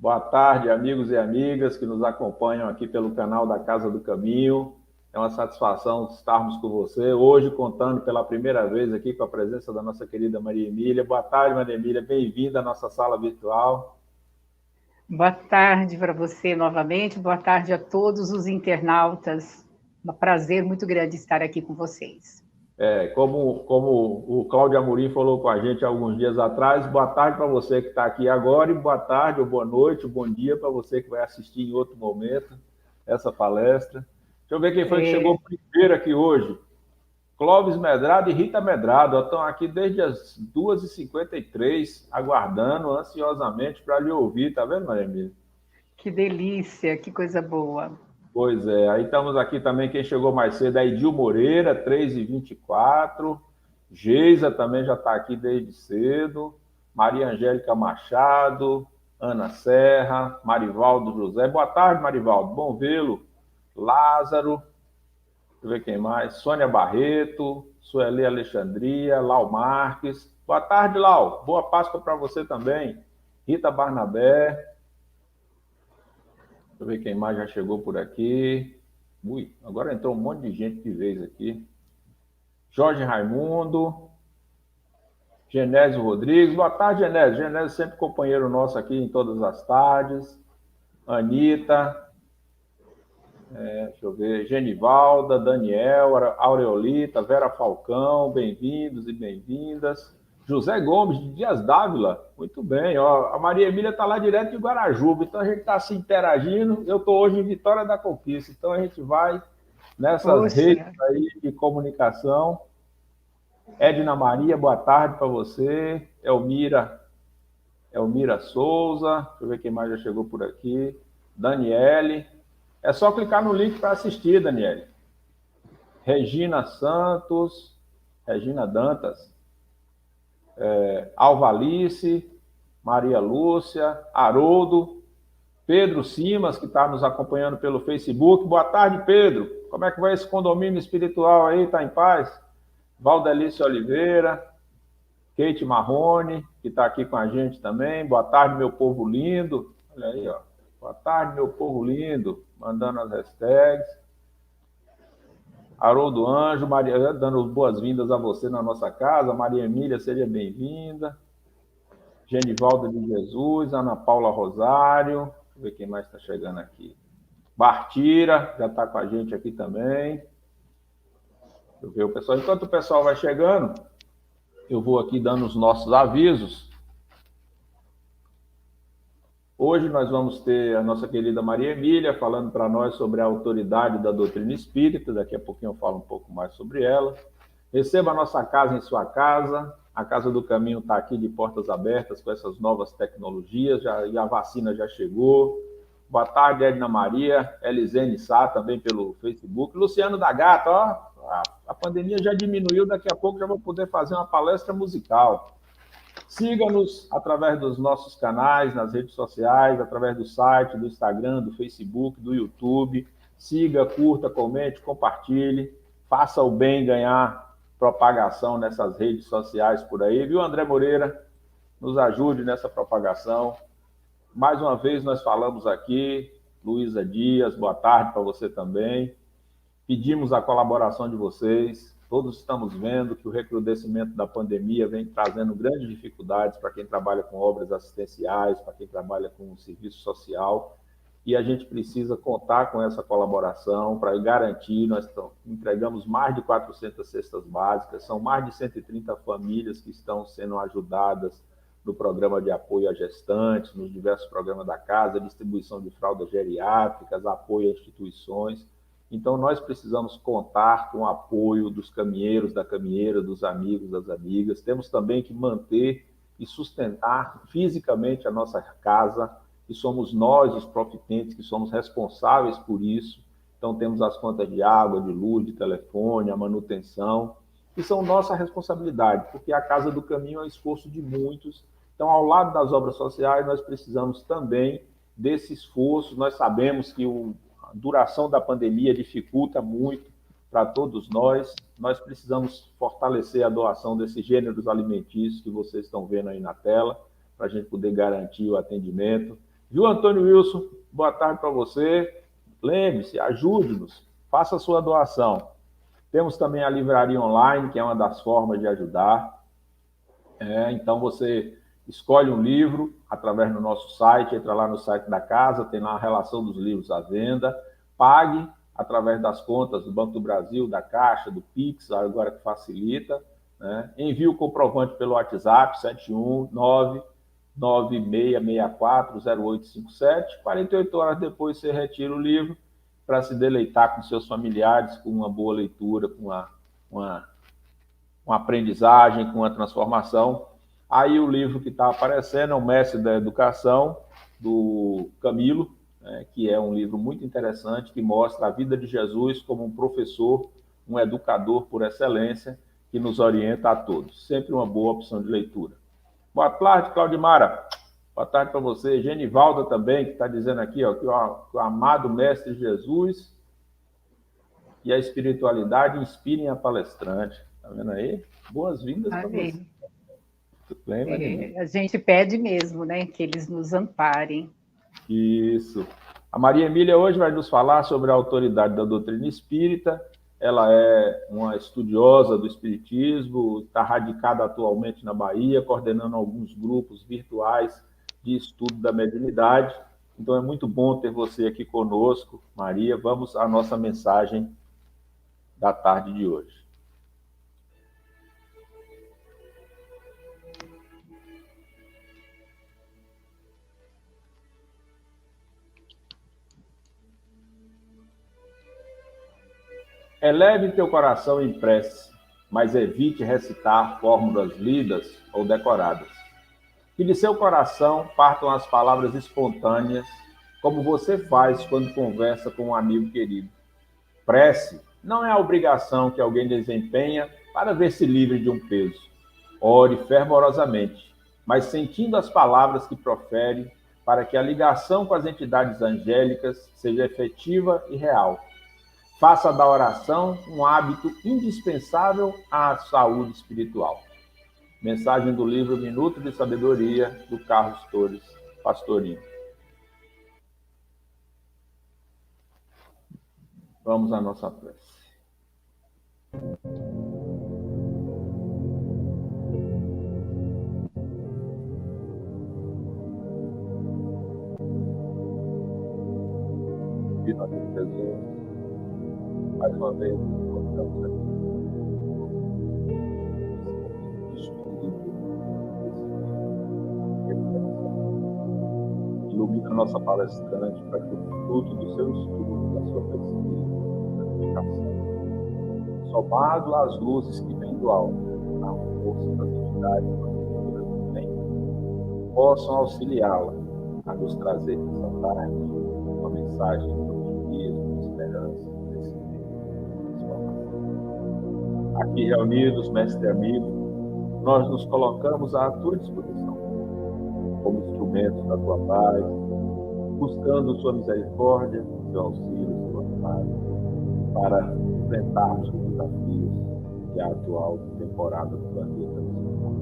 Boa tarde, amigos e amigas que nos acompanham aqui pelo canal da Casa do Caminho. É uma satisfação estarmos com você hoje, contando pela primeira vez aqui com a presença da nossa querida Maria Emília. Boa tarde, Maria Emília, bem-vinda à nossa sala virtual. Boa tarde para você novamente, boa tarde a todos os internautas. Um prazer muito grande estar aqui com vocês. Como o Cláudio Amorim falou com a gente alguns dias atrás, boa tarde para você que está aqui agora e boa tarde, ou boa noite, ou bom dia para você que vai assistir em outro momento essa palestra. Deixa eu ver quem foi que chegou É, primeiro aqui hoje. Clóvis Medrado e Rita Medrado estão aqui desde as 2h53, aguardando ansiosamente para lhe ouvir, tá vendo, Maria Emília? que delícia, que coisa boa. Pois é, aí estamos aqui também, quem chegou mais cedo é Edil Moreira, 3h24, Geisa também já está aqui desde cedo, Maria Angélica Machado, Ana Serra, Marivaldo José, boa tarde, Marivaldo, bom vê-lo, Lázaro, deixa eu ver quem mais, Sônia Barreto, Sueli Alexandria, Lau Marques, boa tarde, Lau, boa Páscoa para você também, Rita Barnabé, deixa eu ver quem mais já chegou por aqui. Ui, agora entrou um monte de gente de vez aqui. Jorge Raimundo, Genésio Rodrigues. Boa tarde, Genésio. Genésio sempre companheiro nosso aqui em todas as tardes. Anitta, deixa eu ver, Genivalda, Daniel, Aureolita, Vera Falcão, bem-vindos e bem-vindas. José Gomes, de Dias Dávila, muito bem. Ó, a Maria Emília está lá direto de Guarajuba, então a gente está se interagindo. Eu estou hoje em Vitória da Conquista, então a gente vai nessas redes Poxa, aí de comunicação. Edna Maria, boa tarde para você. Elmira Souza, deixa eu ver quem mais já chegou por aqui. Daniele. É só clicar no link para assistir, Daniele. Regina Santos, Regina Dantas, Alvalice, Maria Lúcia, Haroldo, Pedro Simas, que está nos acompanhando pelo Facebook. Boa tarde, Pedro. Como é que vai esse condomínio espiritual aí? Está em paz? Valdelice Oliveira, Kate Marrone, que está aqui com a gente também. Boa tarde, meu povo lindo. Olha aí, ó. Boa tarde, meu povo lindo. Mandando as hashtags. Haroldo Anjo, Maria, dando boas-vindas a você na nossa casa. Maria Emília, seja bem-vinda. Genivaldo de Jesus, Ana Paula Rosário. Deixa eu ver quem mais está chegando aqui. Bartira, já está com a gente aqui também. Deixa eu ver o pessoal. Enquanto o pessoal vai chegando, eu vou aqui dando os nossos avisos. Hoje nós vamos ter a nossa querida Maria Emília falando para nós sobre a autoridade da doutrina espírita. Daqui a pouquinho eu falo um pouco mais sobre ela. Receba a nossa casa em sua casa. A Casa do Caminho está aqui de portas abertas com essas novas tecnologias. E a vacina já chegou. Boa tarde, Edna Maria. Elisene Sá, também pelo Facebook. Luciano da Gata, ó, a pandemia já diminuiu. Daqui a pouco já vou poder fazer uma palestra musical. Siga-nos através dos nossos canais, nas redes sociais, através do site, do Instagram, do Facebook, do YouTube. Siga, curta, comente, compartilhe. Faça o bem ganhar propagação nessas redes sociais por aí. Viu, André Moreira? Nos ajude nessa propagação. Mais uma vez nós falamos aqui. Luísa Dias, boa tarde para você também. Pedimos a colaboração de vocês. Todos estamos vendo que o recrudescimento da pandemia vem trazendo grandes dificuldades para quem trabalha com obras assistenciais, para quem trabalha com serviço social, e a gente precisa contar com essa colaboração para garantir. Nós entregamos mais de 400 cestas básicas, são mais de 130 famílias que estão sendo ajudadas no programa de apoio a gestantes, nos diversos programas da casa, distribuição de fraldas geriátricas, apoio a instituições. Então, nós precisamos contar com o apoio dos caminheiros, da caminheira, dos amigos, das amigas. Temos também que manter e sustentar fisicamente a nossa casa, e somos nós, os profitentes, que somos responsáveis por isso. Então, temos as contas de água, de luz, de telefone, a manutenção, que são nossa responsabilidade, porque a Casa do Caminho é um esforço de muitos. Então, ao lado das obras sociais, nós precisamos também desse esforço. Nós sabemos que a duração da pandemia dificulta muito para todos nós. Nós precisamos fortalecer a doação desses gêneros alimentícios que vocês estão vendo aí na tela, para a gente poder garantir o atendimento. Viu, Antônio Wilson? Boa tarde para você. Lembre-se, ajude-nos, faça a sua doação. Temos também a livraria online, que é uma das formas de ajudar. Então, você escolhe um livro através do nosso site, entra lá no site da casa, tem lá a relação dos livros à venda, pague através das contas do Banco do Brasil, da Caixa, do Pix, agora que facilita, né? Envie o comprovante pelo WhatsApp, 71996640857. 48 horas depois você retira o livro para se deleitar com seus familiares, com uma boa leitura, com uma aprendizagem, com uma transformação. Aí o livro que está aparecendo é O Mestre da Educação, do Camilo, né, que é um livro muito interessante, que mostra a vida de Jesus como um professor, um educador por excelência, que nos orienta a todos. Sempre uma boa opção de leitura. Boa tarde, Claudimara. Boa tarde para você. Genivalda também, que está dizendo aqui ó, que o amado Mestre Jesus e a espiritualidade inspirem a palestrante. Está vendo aí? Boas-vindas para você. A gente pede mesmo, né, que eles nos amparem. Isso. A Maria Emília hoje vai nos falar sobre a autoridade da doutrina espírita. Ela é uma estudiosa do espiritismo, está radicada atualmente na Bahia, coordenando alguns grupos virtuais de estudo da mediunidade. Então é muito bom ter você aqui conosco, Maria. Vamos à nossa mensagem da tarde de hoje. Eleve teu coração em prece, mas evite recitar fórmulas lidas ou decoradas. Que de seu coração partam as palavras espontâneas, como você faz quando conversa com um amigo querido. Prece não é a obrigação que alguém desempenha para ver-se livre de um peso. Ore fervorosamente, mas sentindo as palavras que profere, para que a ligação com as entidades angélicas seja efetiva e real. Faça da oração um hábito indispensável à saúde espiritual. Mensagem do livro Minuto de Sabedoria, do Carlos Torres Pastorinho. Vamos à nossa prece. E nós Jesus, mais uma vez, nos encontramos aqui. Ilumina a nossa palestrante para que o fruto do seu estudo, da sua pesquisa, da dedicação, somado às luzes que vêm do alto, à força das entidades que vêm, possam auxiliá-la a nos trazer nessa tarde uma mensagem de otimismo, de esperança, de crescimento, de transformação. Aqui reunidos, mestre e amigo, nós nos colocamos à tua disposição, como instrumentos da tua paz, buscando sua misericórdia, seu auxílio, sua paz, para enfrentarmos os desafios que a atual temporada do planeta nos impõe.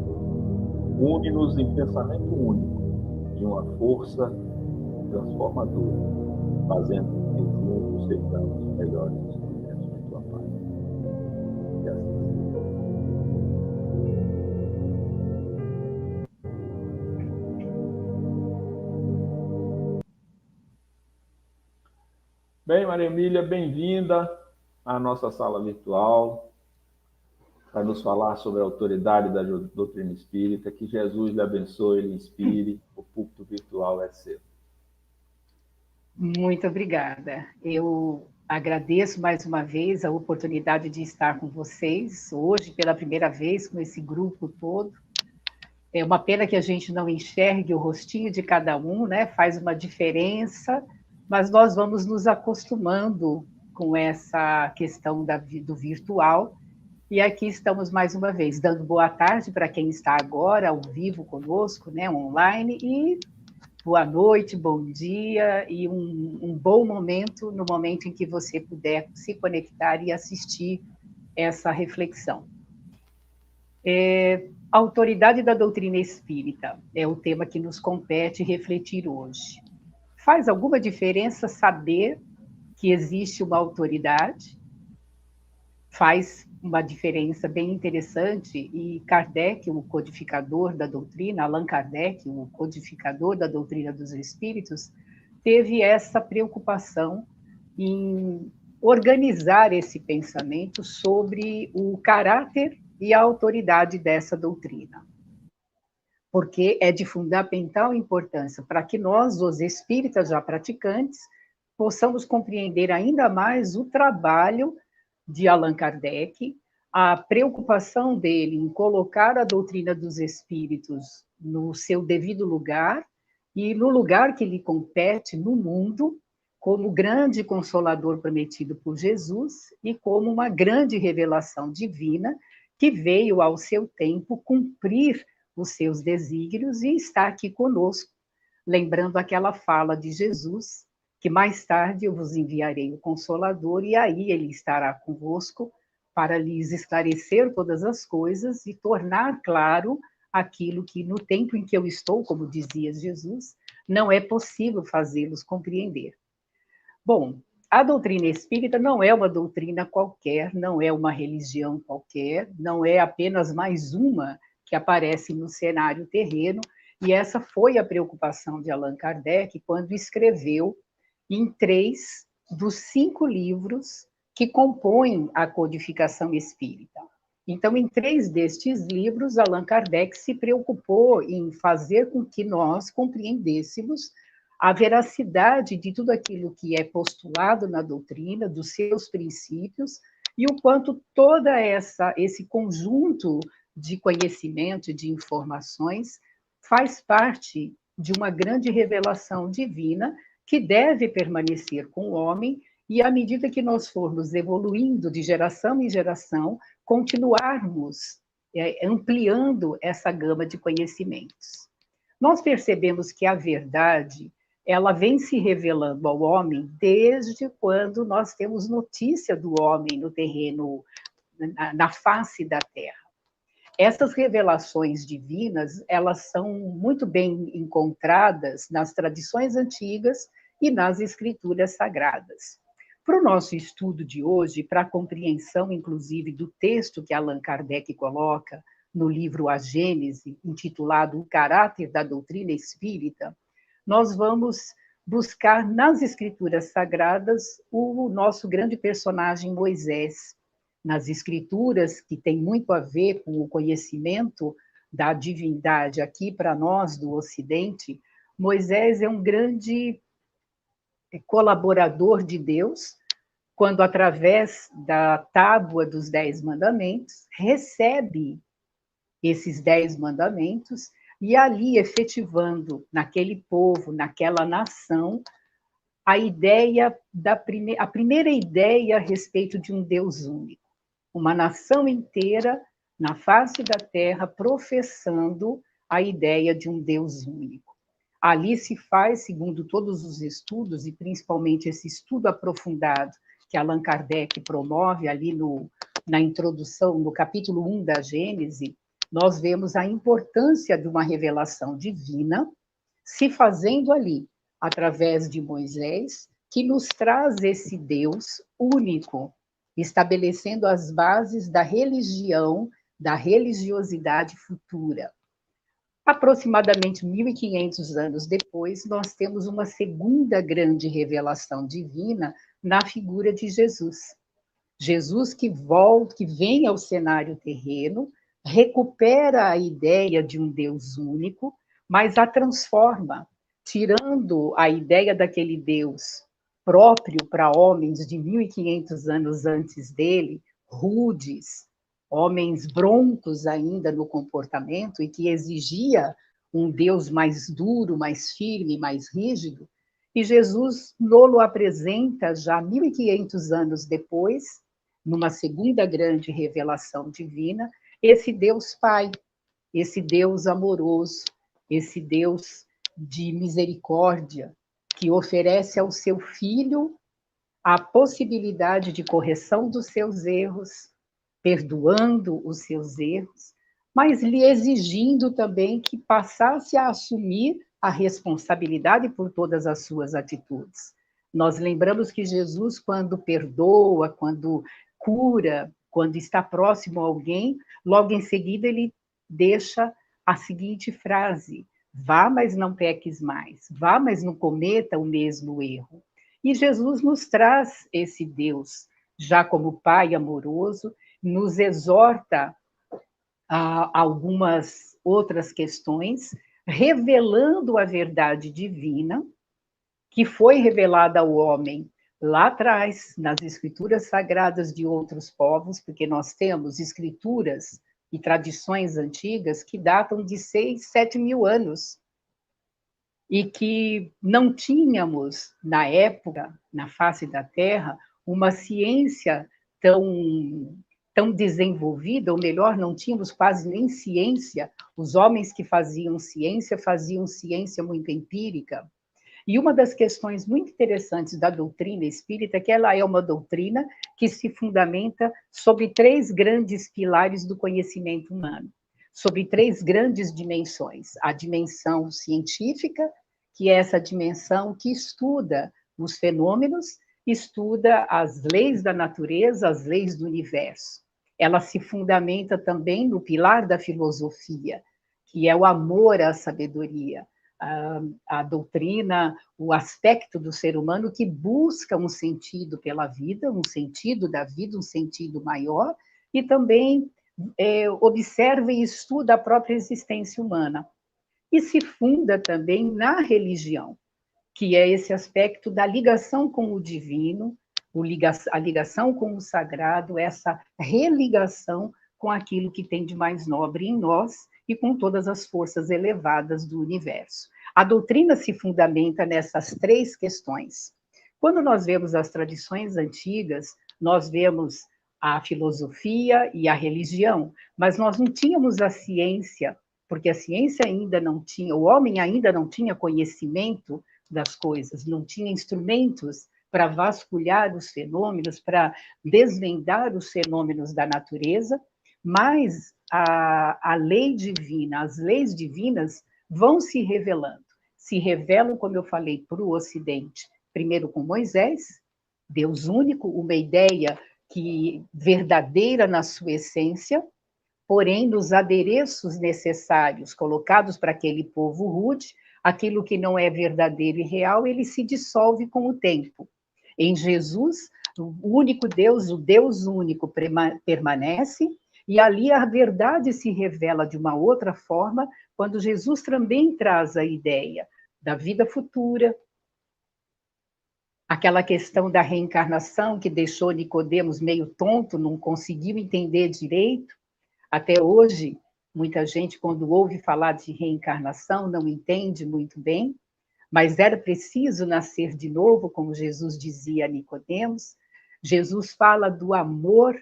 Une-nos em pensamento único de uma força transformadora, fazendo com que juntos sejamos melhores instrumentos de tua paz. E assim seja. Bem, Maria Emília, bem-vinda à nossa sala virtual para nos falar sobre a autoridade da doutrina espírita. Que Jesus lhe abençoe e lhe inspire. O púlpito virtual é seu. Muito obrigada. Eu agradeço mais uma vez a oportunidade de estar com vocês hoje, pela primeira vez, com esse grupo todo. É uma pena que a gente não enxergue o rostinho de cada um, né? Faz uma diferença, mas nós vamos nos acostumando com essa questão do virtual. E aqui estamos mais uma vez, dando boa tarde para quem está agora ao vivo conosco, né, online, e boa noite, bom dia, e um bom momento, no momento em que você puder se conectar e assistir essa reflexão. A autoridade da doutrina espírita é o tema que nos compete refletir hoje. Faz alguma diferença saber que existe uma autoridade? Faz uma diferença bem interessante, e Kardec, o codificador da doutrina, Allan Kardec, o codificador da doutrina dos espíritos, teve essa preocupação em organizar esse pensamento sobre o caráter e a autoridade dessa doutrina. Porque é de fundamental importância para que nós, os espíritas já praticantes, possamos compreender ainda mais o trabalho de Allan Kardec, a preocupação dele em colocar a doutrina dos espíritos no seu devido lugar e no lugar que lhe compete no mundo, como grande consolador prometido por Jesus e como uma grande revelação divina que veio ao seu tempo cumprir os seus desígnios e está aqui conosco, lembrando aquela fala de Jesus, que mais tarde eu vos enviarei o Consolador, e aí ele estará convosco para lhes esclarecer todas as coisas e tornar claro aquilo que no tempo em que eu estou, como dizia Jesus, não é possível fazê-los compreender. Bom, a doutrina espírita não é uma doutrina qualquer, não é uma religião qualquer, não é apenas mais uma que aparece no cenário terreno, e essa foi a preocupação de Allan Kardec quando escreveu em 3 dos 5 livros que compõem a codificação espírita. Então, em 3 destes livros, Allan Kardec se preocupou em fazer com que nós compreendêssemos a veracidade de tudo aquilo que é postulado na doutrina, dos seus princípios, e o quanto toda esse conjunto de conhecimento e de informações faz parte de uma grande revelação divina que deve permanecer com o homem, e à medida que nós formos evoluindo de geração em geração, continuarmos ampliando essa gama de conhecimentos. Nós percebemos que a verdade, ela vem se revelando ao homem desde quando nós temos notícia do homem no terreno, na face da Terra. Essas revelações divinas, elas são muito bem encontradas nas tradições antigas e nas escrituras sagradas. Para o nosso estudo de hoje, para a compreensão, inclusive, do texto que Allan Kardec coloca no livro A Gênese, intitulado O Caráter da Doutrina Espírita, nós vamos buscar nas escrituras sagradas o nosso grande personagem Moisés, nas escrituras, que tem muito a ver com o conhecimento da divindade aqui para nós do Ocidente. Moisés é um grande colaborador de Deus, quando através da tábua dos 10 mandamentos, recebe esses 10 mandamentos, e ali efetivando naquele povo, naquela nação, a ideia a primeira ideia a respeito de um Deus único. Uma nação inteira na face da terra professando a ideia de um Deus único. Ali se faz, segundo todos os estudos, e principalmente esse estudo aprofundado que Allan Kardec promove ali na introdução, no capítulo 1 da Gênese, nós vemos a importância de uma revelação divina se fazendo ali, através de Moisés, que nos traz esse Deus único, estabelecendo as bases da religião, da religiosidade futura. Aproximadamente 1.500 anos depois, nós temos uma segunda grande revelação divina na figura de Jesus. Jesus que vem ao cenário terreno, recupera a ideia de um Deus único, mas a transforma, tirando a ideia daquele Deus próprio para homens de 1.500 anos antes dele, rudes, homens broncos ainda no comportamento e que exigia um Deus mais duro, mais firme, mais rígido, e Jesus nos apresenta já 1.500 anos depois, numa segunda grande revelação divina, esse Deus Pai, esse Deus amoroso, esse Deus de misericórdia, que oferece ao seu Filho a possibilidade de correção dos seus erros, perdoando os seus erros, mas lhe exigindo também que passasse a assumir a responsabilidade por todas as suas atitudes. Nós lembramos que Jesus, quando perdoa, quando cura, quando está próximo a alguém, logo em seguida ele deixa a seguinte frase: vá, mas não peques mais. Vá, mas não cometa o mesmo erro. E Jesus nos traz esse Deus, já como Pai amoroso, nos exorta a algumas outras questões, revelando a verdade divina, que foi revelada ao homem lá atrás, nas escrituras sagradas de outros povos, porque nós temos escrituras e tradições antigas que datam de 6, 7 mil anos, e que não tínhamos, na época, na face da Terra, uma ciência tão desenvolvida, ou melhor, não tínhamos quase nem ciência. Os homens que faziam ciência muito empírica. E uma das questões muito interessantes da doutrina espírita é que ela é uma doutrina que se fundamenta sobre 3 grandes pilares do conhecimento humano, sobre 3 grandes dimensões. A dimensão científica, que é essa dimensão que estuda os fenômenos, estuda as leis da natureza, as leis do universo. Ela se fundamenta também no pilar da filosofia, que é o amor à sabedoria. A doutrina, o aspecto do ser humano que busca um sentido pela vida, um sentido da vida, um sentido maior, e também observa e estuda a própria existência humana. E se funda também na religião, que é esse aspecto da ligação com o divino, a ligação com o sagrado, essa religação com aquilo que tem de mais nobre em nós e com todas as forças elevadas do universo. A doutrina se fundamenta nessas 3 questões. Quando nós vemos as tradições antigas, nós vemos a filosofia e a religião, mas nós não tínhamos a ciência, porque a ciência ainda não tinha, o homem ainda não tinha conhecimento das coisas, não tinha instrumentos para vasculhar os fenômenos, para desvendar os fenômenos da natureza, mas a lei divina, as leis divinas vão se revelam, como eu falei, para o Ocidente, primeiro com Moisés, Deus único, uma ideia verdadeira na sua essência, porém nos adereços necessários colocados para aquele povo rude, aquilo que não é verdadeiro e real, ele se dissolve com o tempo. Em Jesus, o único Deus, o Deus único permanece, e ali a verdade se revela de uma outra forma, quando Jesus também traz a ideia da vida futura, aquela questão da reencarnação que deixou Nicodemos meio tonto, não conseguiu entender direito. Até hoje, muita gente, quando ouve falar de reencarnação, não entende muito bem, mas era preciso nascer de novo, como Jesus dizia a Nicodemos. Jesus fala do amor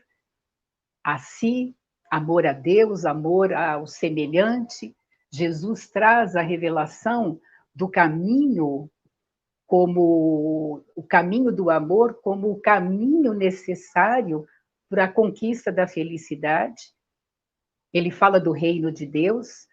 a si, amor a Deus, amor ao semelhante. Jesus traz a revelação do caminho como o caminho do amor, como o caminho necessário para a conquista da felicidade. Ele fala do reino de Deus,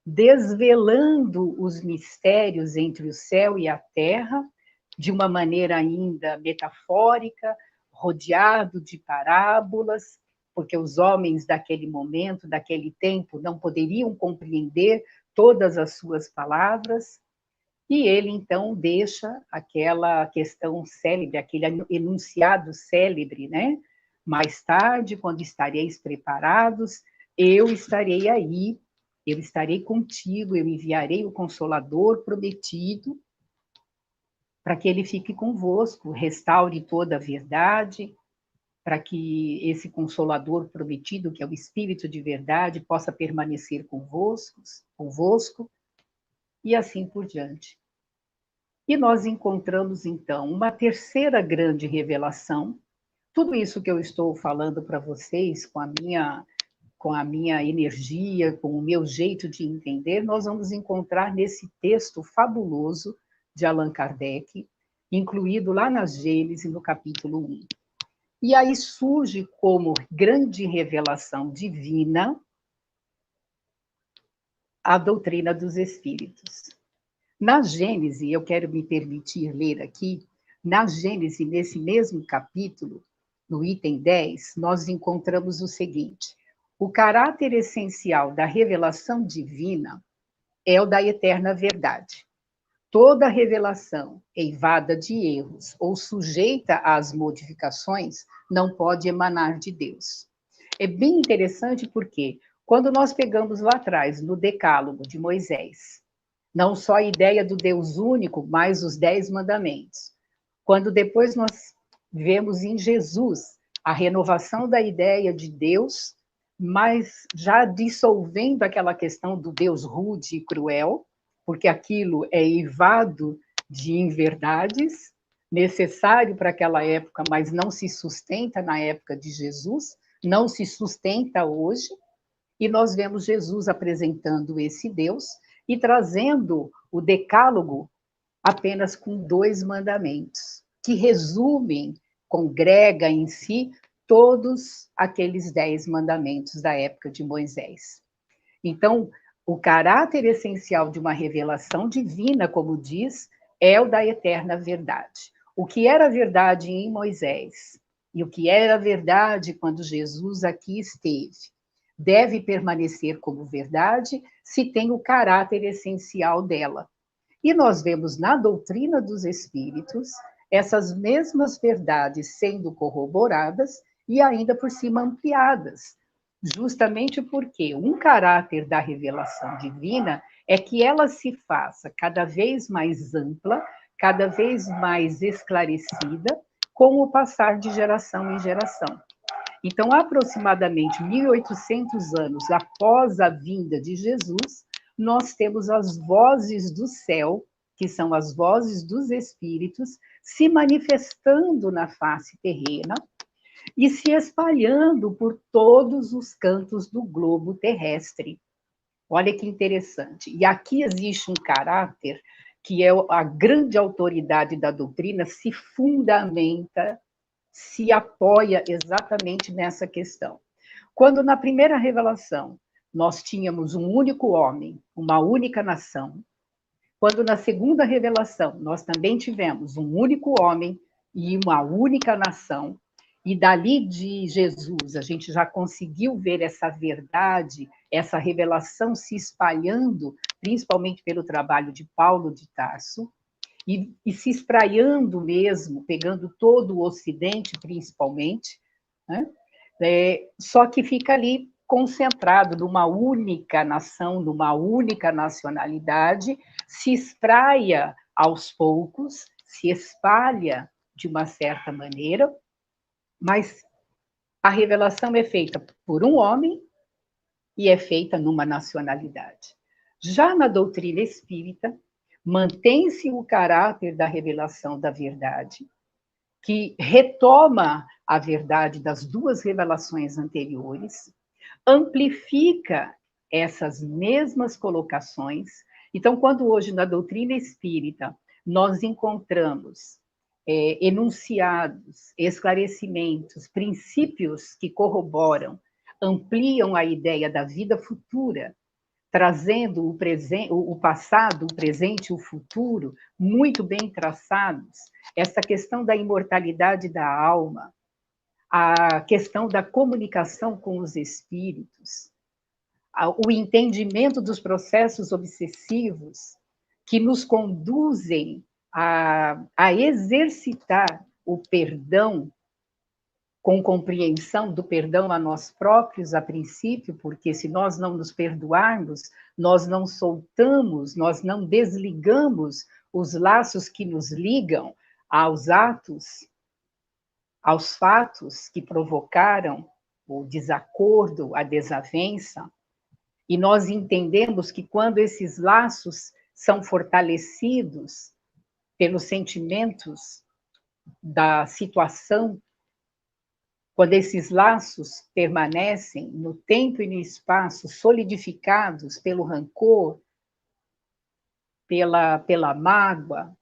desvelando os mistérios entre o céu e a terra, de uma maneira ainda metafórica, rodeado de parábolas, porque os homens daquele momento, daquele tempo, não poderiam compreender todas as suas palavras, e ele, então, deixa aquela questão célebre, aquele enunciado célebre, né? Mais tarde, quando estareis preparados, eu estarei aí, eu estarei contigo, eu enviarei o Consolador prometido, para que ele fique convosco, restaure toda a verdade, para que esse Consolador prometido, que é o Espírito de verdade, possa permanecer convosco, e assim por diante. E nós encontramos, então, uma terceira grande revelação. Tudo isso que eu estou falando para vocês, com a minha energia, com o meu jeito de entender, nós vamos encontrar nesse texto fabuloso de Allan Kardec, incluído lá na Gênese, no capítulo 1. E aí surge como grande revelação divina a doutrina dos espíritos. Na Gênese, eu quero me permitir ler aqui, na Gênese, nesse mesmo capítulo, no item 10, nós encontramos o seguinte: o caráter essencial da revelação divina é o da eterna verdade. Toda revelação eivada de erros ou sujeita às modificações não pode emanar de Deus. É bem interessante porque, quando nós pegamos lá atrás, no Decálogo de Moisés, não só a ideia do Deus único, mas os 10 mandamentos. Quando depois nós vemos em Jesus a renovação da ideia de Deus, mas já dissolvendo aquela questão do Deus rude e cruel, porque aquilo é eivado de inverdades, necessário para aquela época, mas não se sustenta na época de Jesus, não se sustenta hoje, e nós vemos Jesus apresentando esse Deus e trazendo o decálogo apenas com 2 mandamentos, que resumem, congrega em si todos aqueles 10 mandamentos da época de Moisés. Então, o caráter essencial de uma revelação divina, como diz, é o da eterna verdade. O que era verdade em Moisés e o que era verdade quando Jesus aqui esteve, deve permanecer como verdade se tem o caráter essencial dela. E nós vemos na doutrina dos espíritos essas mesmas verdades sendo corroboradas e ainda por cima ampliadas, justamente porque um caráter da revelação divina é que ela se faça cada vez mais ampla, cada vez mais esclarecida, com o passar de geração em geração. Então, aproximadamente 1.800 anos após a vinda de Jesus, nós temos as vozes do céu, que são as vozes dos espíritos, se manifestando na face terrena e se espalhando por todos os cantos do globo terrestre. Olha que interessante. E aqui existe um caráter que é a grande autoridade da doutrina, se fundamenta, se apoia exatamente nessa questão. Quando na primeira revelação nós tínhamos um único homem, uma única nação, quando na segunda revelação nós também tivemos um único homem e uma única nação, e dali de Jesus a gente já conseguiu ver essa verdade, essa revelação se espalhando, principalmente pelo trabalho de Paulo de Tarso, e se espraiando mesmo, pegando todo o Ocidente, principalmente, né? Só que fica ali concentrado numa única nação, numa única nacionalidade, se espraia aos poucos, se espalha de uma certa maneira, mas a revelação é feita por um homem e é feita numa nacionalidade. Já na doutrina espírita, mantém-se o caráter da revelação da verdade, que retoma a verdade das 2 revelações anteriores, amplifica essas mesmas colocações. Então, quando hoje na doutrina espírita nós encontramos enunciados, esclarecimentos, princípios que corroboram, ampliam a ideia da vida futura, trazendo o passado, o presente e o futuro muito bem traçados, essa questão da imortalidade da alma, a questão da comunicação com os espíritos, o entendimento dos processos obsessivos que nos conduzem a exercitar o perdão com compreensão do perdão a nós próprios, a princípio, porque se nós não nos perdoarmos, nós não soltamos, nós não desligamos os laços que nos ligam aos atos, aos fatos que provocaram o desacordo, a desavença, e nós entendemos que quando esses laços são fortalecidos pelos sentimentos da situação, quando esses laços permanecem no tempo e no espaço, solidificados pelo rancor, pela mágoa,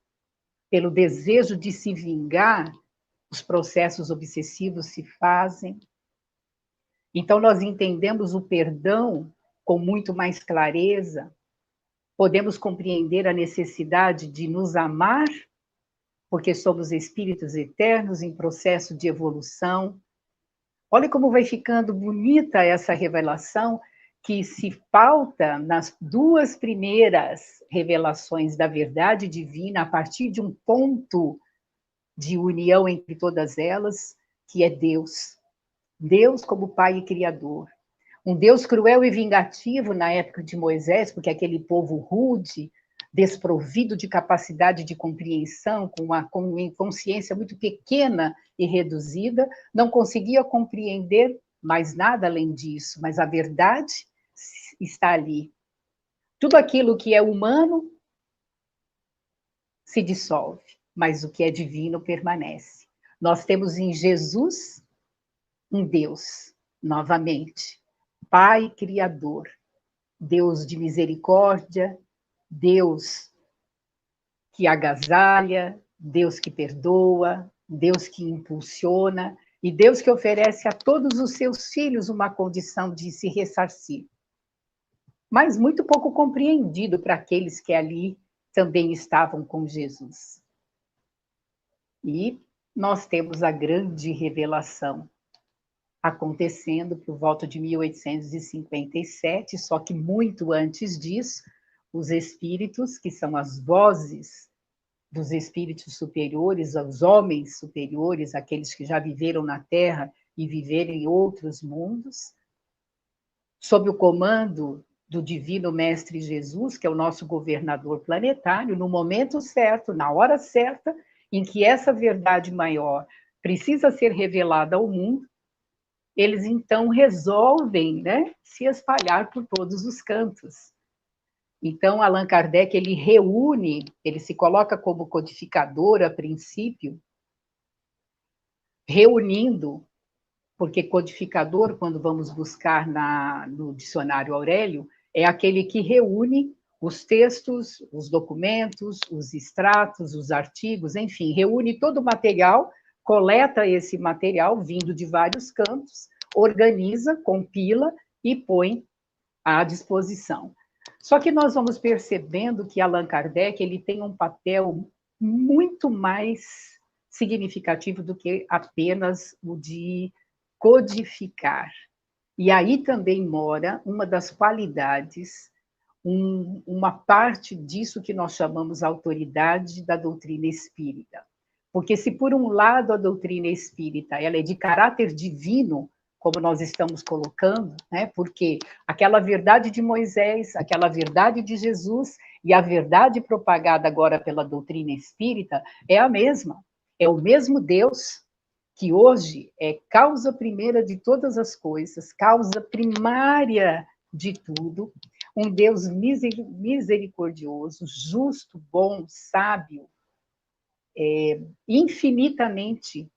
pelo desejo de se vingar, os processos obsessivos se fazem. Então, nós entendemos o perdão com muito mais clareza, podemos compreender a necessidade de nos amar, porque somos espíritos eternos em processo de evolução. Olha como vai ficando bonita essa revelação, que se pauta nas duas primeiras revelações da verdade divina, a partir de um ponto de união entre todas elas, que é Deus. Deus como Pai e Criador. Um Deus cruel e vingativo na época de Moisés, porque aquele povo rude, desprovido de capacidade de compreensão, com uma consciência muito pequena e reduzida, não conseguia compreender mais nada além disso, mas a verdade está ali. Tudo aquilo que é humano se dissolve, mas o que é divino permanece. Nós temos em Jesus um Deus, novamente, Pai Criador, Deus de misericórdia, Deus que agasalha, Deus que perdoa, Deus que impulsiona, e Deus que oferece a todos os seus filhos uma condição de se ressarcir. Mas muito pouco compreendido para aqueles que ali também estavam com Jesus. E nós temos a grande revelação acontecendo por volta de 1857, só que muito antes disso, os espíritos, que são as vozes dos espíritos superiores, os homens superiores, aqueles que já viveram na Terra e viveram em outros mundos, sob o comando do Divino Mestre Jesus, que é o nosso governador planetário, no momento certo, na hora certa, em que essa verdade maior precisa ser revelada ao mundo, eles então resolvem, né, se espalhar por todos os cantos. Então, Allan Kardec, ele reúne, ele se coloca como codificador a princípio, reunindo, porque codificador, quando vamos buscar no dicionário Aurélio, é aquele que reúne os textos, os documentos, os extratos, os artigos, enfim, reúne todo o material, coleta esse material vindo de vários cantos, organiza, compila e põe à disposição. Só que nós vamos percebendo que Allan Kardec ele tem um papel muito mais significativo do que apenas o de codificar. E aí também mora uma das qualidades, uma parte disso que nós chamamos autoridade da doutrina espírita. Porque se por um lado a doutrina espírita ela é de caráter divino, como nós estamos colocando, né? Porque aquela verdade de Moisés, aquela verdade de Jesus e a verdade propagada agora pela doutrina espírita é a mesma. É o mesmo Deus que hoje é causa primeira de todas as coisas, causa primária de tudo, um Deus misericordioso, justo, bom, sábio, infinitamente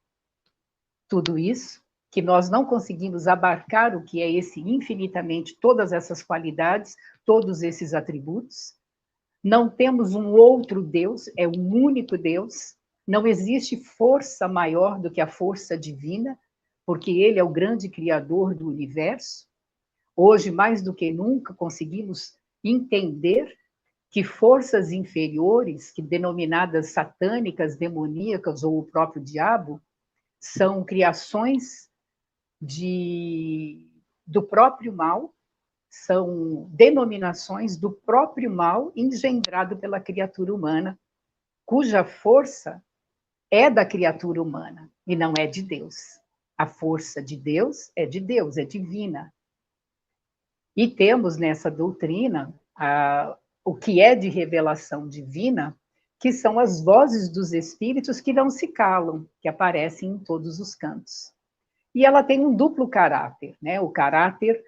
tudo isso, que nós não conseguimos abarcar o que é esse infinitamente, todas essas qualidades, todos esses atributos. Não temos um outro Deus, é um único Deus. Não existe força maior do que a força divina, porque Ele é o grande criador do universo. Hoje, mais do que nunca, conseguimos entender que forças inferiores, que denominadas satânicas, demoníacas ou o próprio diabo, são criações do próprio mal, são denominações do próprio mal engendrado pela criatura humana, cuja força é da criatura humana e não é de Deus. A força de Deus, é divina. E temos nessa doutrina o que é de revelação divina, que são as vozes dos espíritos que não se calam, que aparecem em todos os cantos. E ela tem um duplo caráter, né? O caráter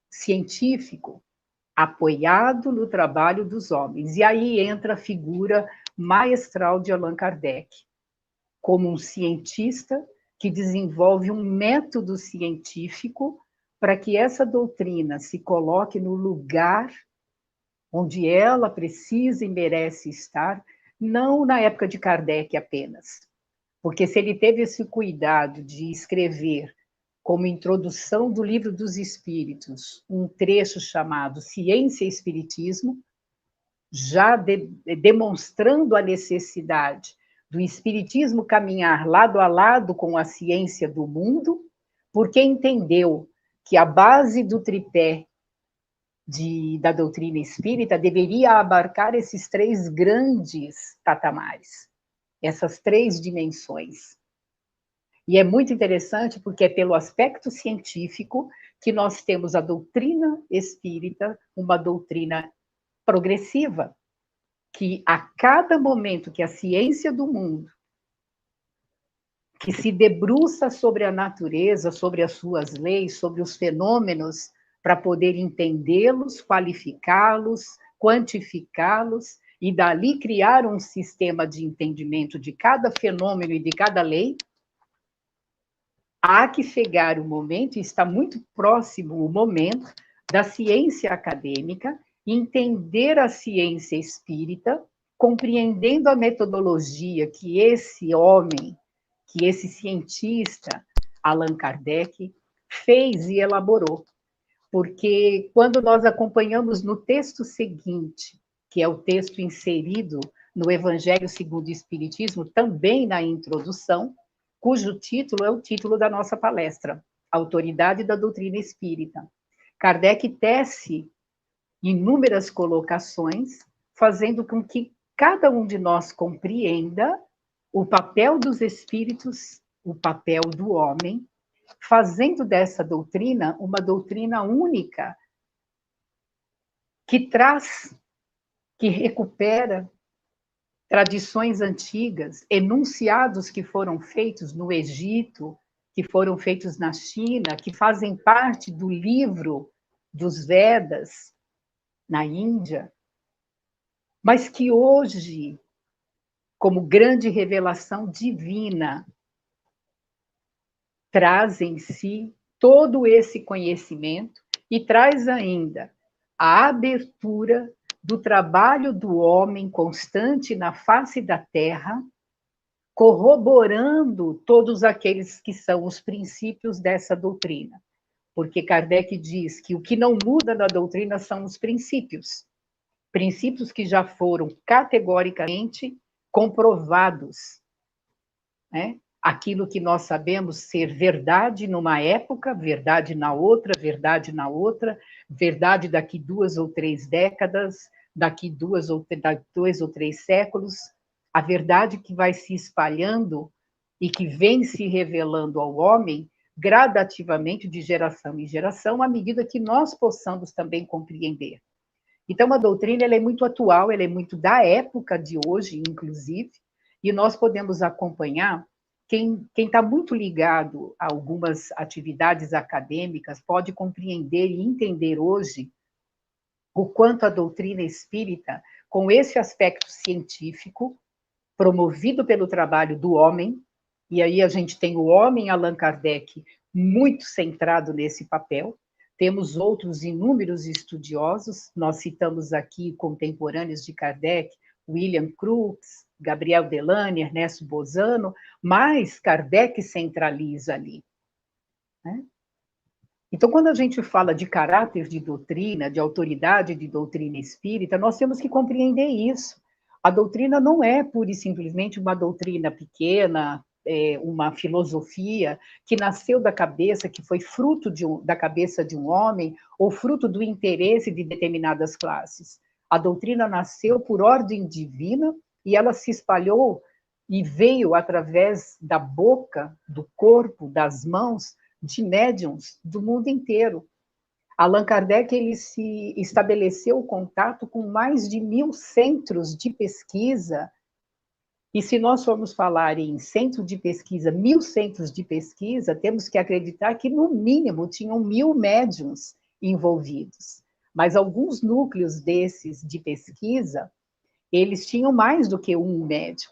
científico, apoiado no trabalho dos homens. E aí entra a figura maestral de Allan Kardec, como um cientista que desenvolve um método científico para que essa doutrina se coloque no lugar onde ela precisa e merece estar, não na época de Kardec apenas. Porque se ele teve esse cuidado de escrever como introdução do Livro dos Espíritos, um trecho chamado Ciência e Espiritismo, já demonstrando a necessidade do espiritismo caminhar lado a lado com a ciência do mundo, porque entendeu que a base do tripé da doutrina espírita deveria abarcar esses três grandes patamares, essas três dimensões. E é muito interessante porque é pelo aspecto científico que nós temos a doutrina espírita, uma doutrina progressiva, que a cada momento que a ciência do mundo, que se debruça sobre a natureza, sobre as suas leis, sobre os fenômenos, para poder entendê-los, qualificá-los, quantificá-los, e dali criar um sistema de entendimento de cada fenômeno e de cada lei, há que chegar o momento, e está muito próximo o momento, da ciência acadêmica entender a ciência espírita, compreendendo a metodologia que esse homem, que esse cientista, Allan Kardec, fez e elaborou. Porque quando nós acompanhamos no texto seguinte, que é o texto inserido no Evangelho segundo o Espiritismo, também na introdução, cujo título é o título da nossa palestra, Autoridade da Doutrina Espírita. Kardec tece inúmeras colocações, fazendo com que cada um de nós compreenda o papel dos espíritos, o papel do homem, fazendo dessa doutrina uma doutrina única, que traz, que recupera tradições antigas, enunciados que foram feitos no Egito, que foram feitos na China, que fazem parte do livro dos Vedas, na Índia, mas que hoje, como grande revelação divina, traz em si todo esse conhecimento e traz ainda a abertura do trabalho do homem constante na face da Terra, corroborando todos aqueles que são os princípios dessa doutrina. Porque Kardec diz que o que não muda na doutrina são os princípios. Princípios que já foram categoricamente comprovados, né? Aquilo que nós sabemos ser verdade numa época, verdade na outra, verdade na outra, verdade daqui 2 ou 3 décadas, daqui 2 ou 3 séculos, a verdade que vai se espalhando e que vem se revelando ao homem gradativamente de geração em geração, à medida que nós possamos também compreender. Então, a doutrina ela é muito atual, ela é muito da época de hoje, inclusive, e nós podemos acompanhar. Quem está muito ligado a algumas atividades acadêmicas pode compreender e entender hoje o quanto a doutrina espírita, com esse aspecto científico, promovido pelo trabalho do homem, e aí a gente tem o homem Allan Kardec muito centrado nesse papel, temos outros inúmeros estudiosos, nós citamos aqui contemporâneos de Kardec, William Crookes, Gabriel Delany, Ernesto Bozano, mas Kardec centraliza ali, né? Então, quando a gente fala de caráter de doutrina, de autoridade de doutrina espírita, nós temos que compreender isso. A doutrina não é pura e simplesmente uma doutrina pequena, uma filosofia que nasceu da cabeça, que foi fruto da cabeça de um homem, ou fruto do interesse de determinadas classes. A doutrina nasceu por ordem divina e ela se espalhou e veio através da boca, do corpo, das mãos de médiuns do mundo inteiro. Allan Kardec ele se estabeleceu contato com mais de 1000 centros de pesquisa, e se nós formos falar em centro de pesquisa, 1000 centros de pesquisa, temos que acreditar que no mínimo tinham 1000 médiuns envolvidos, mas alguns núcleos desses de pesquisa, eles tinham mais do que um médium.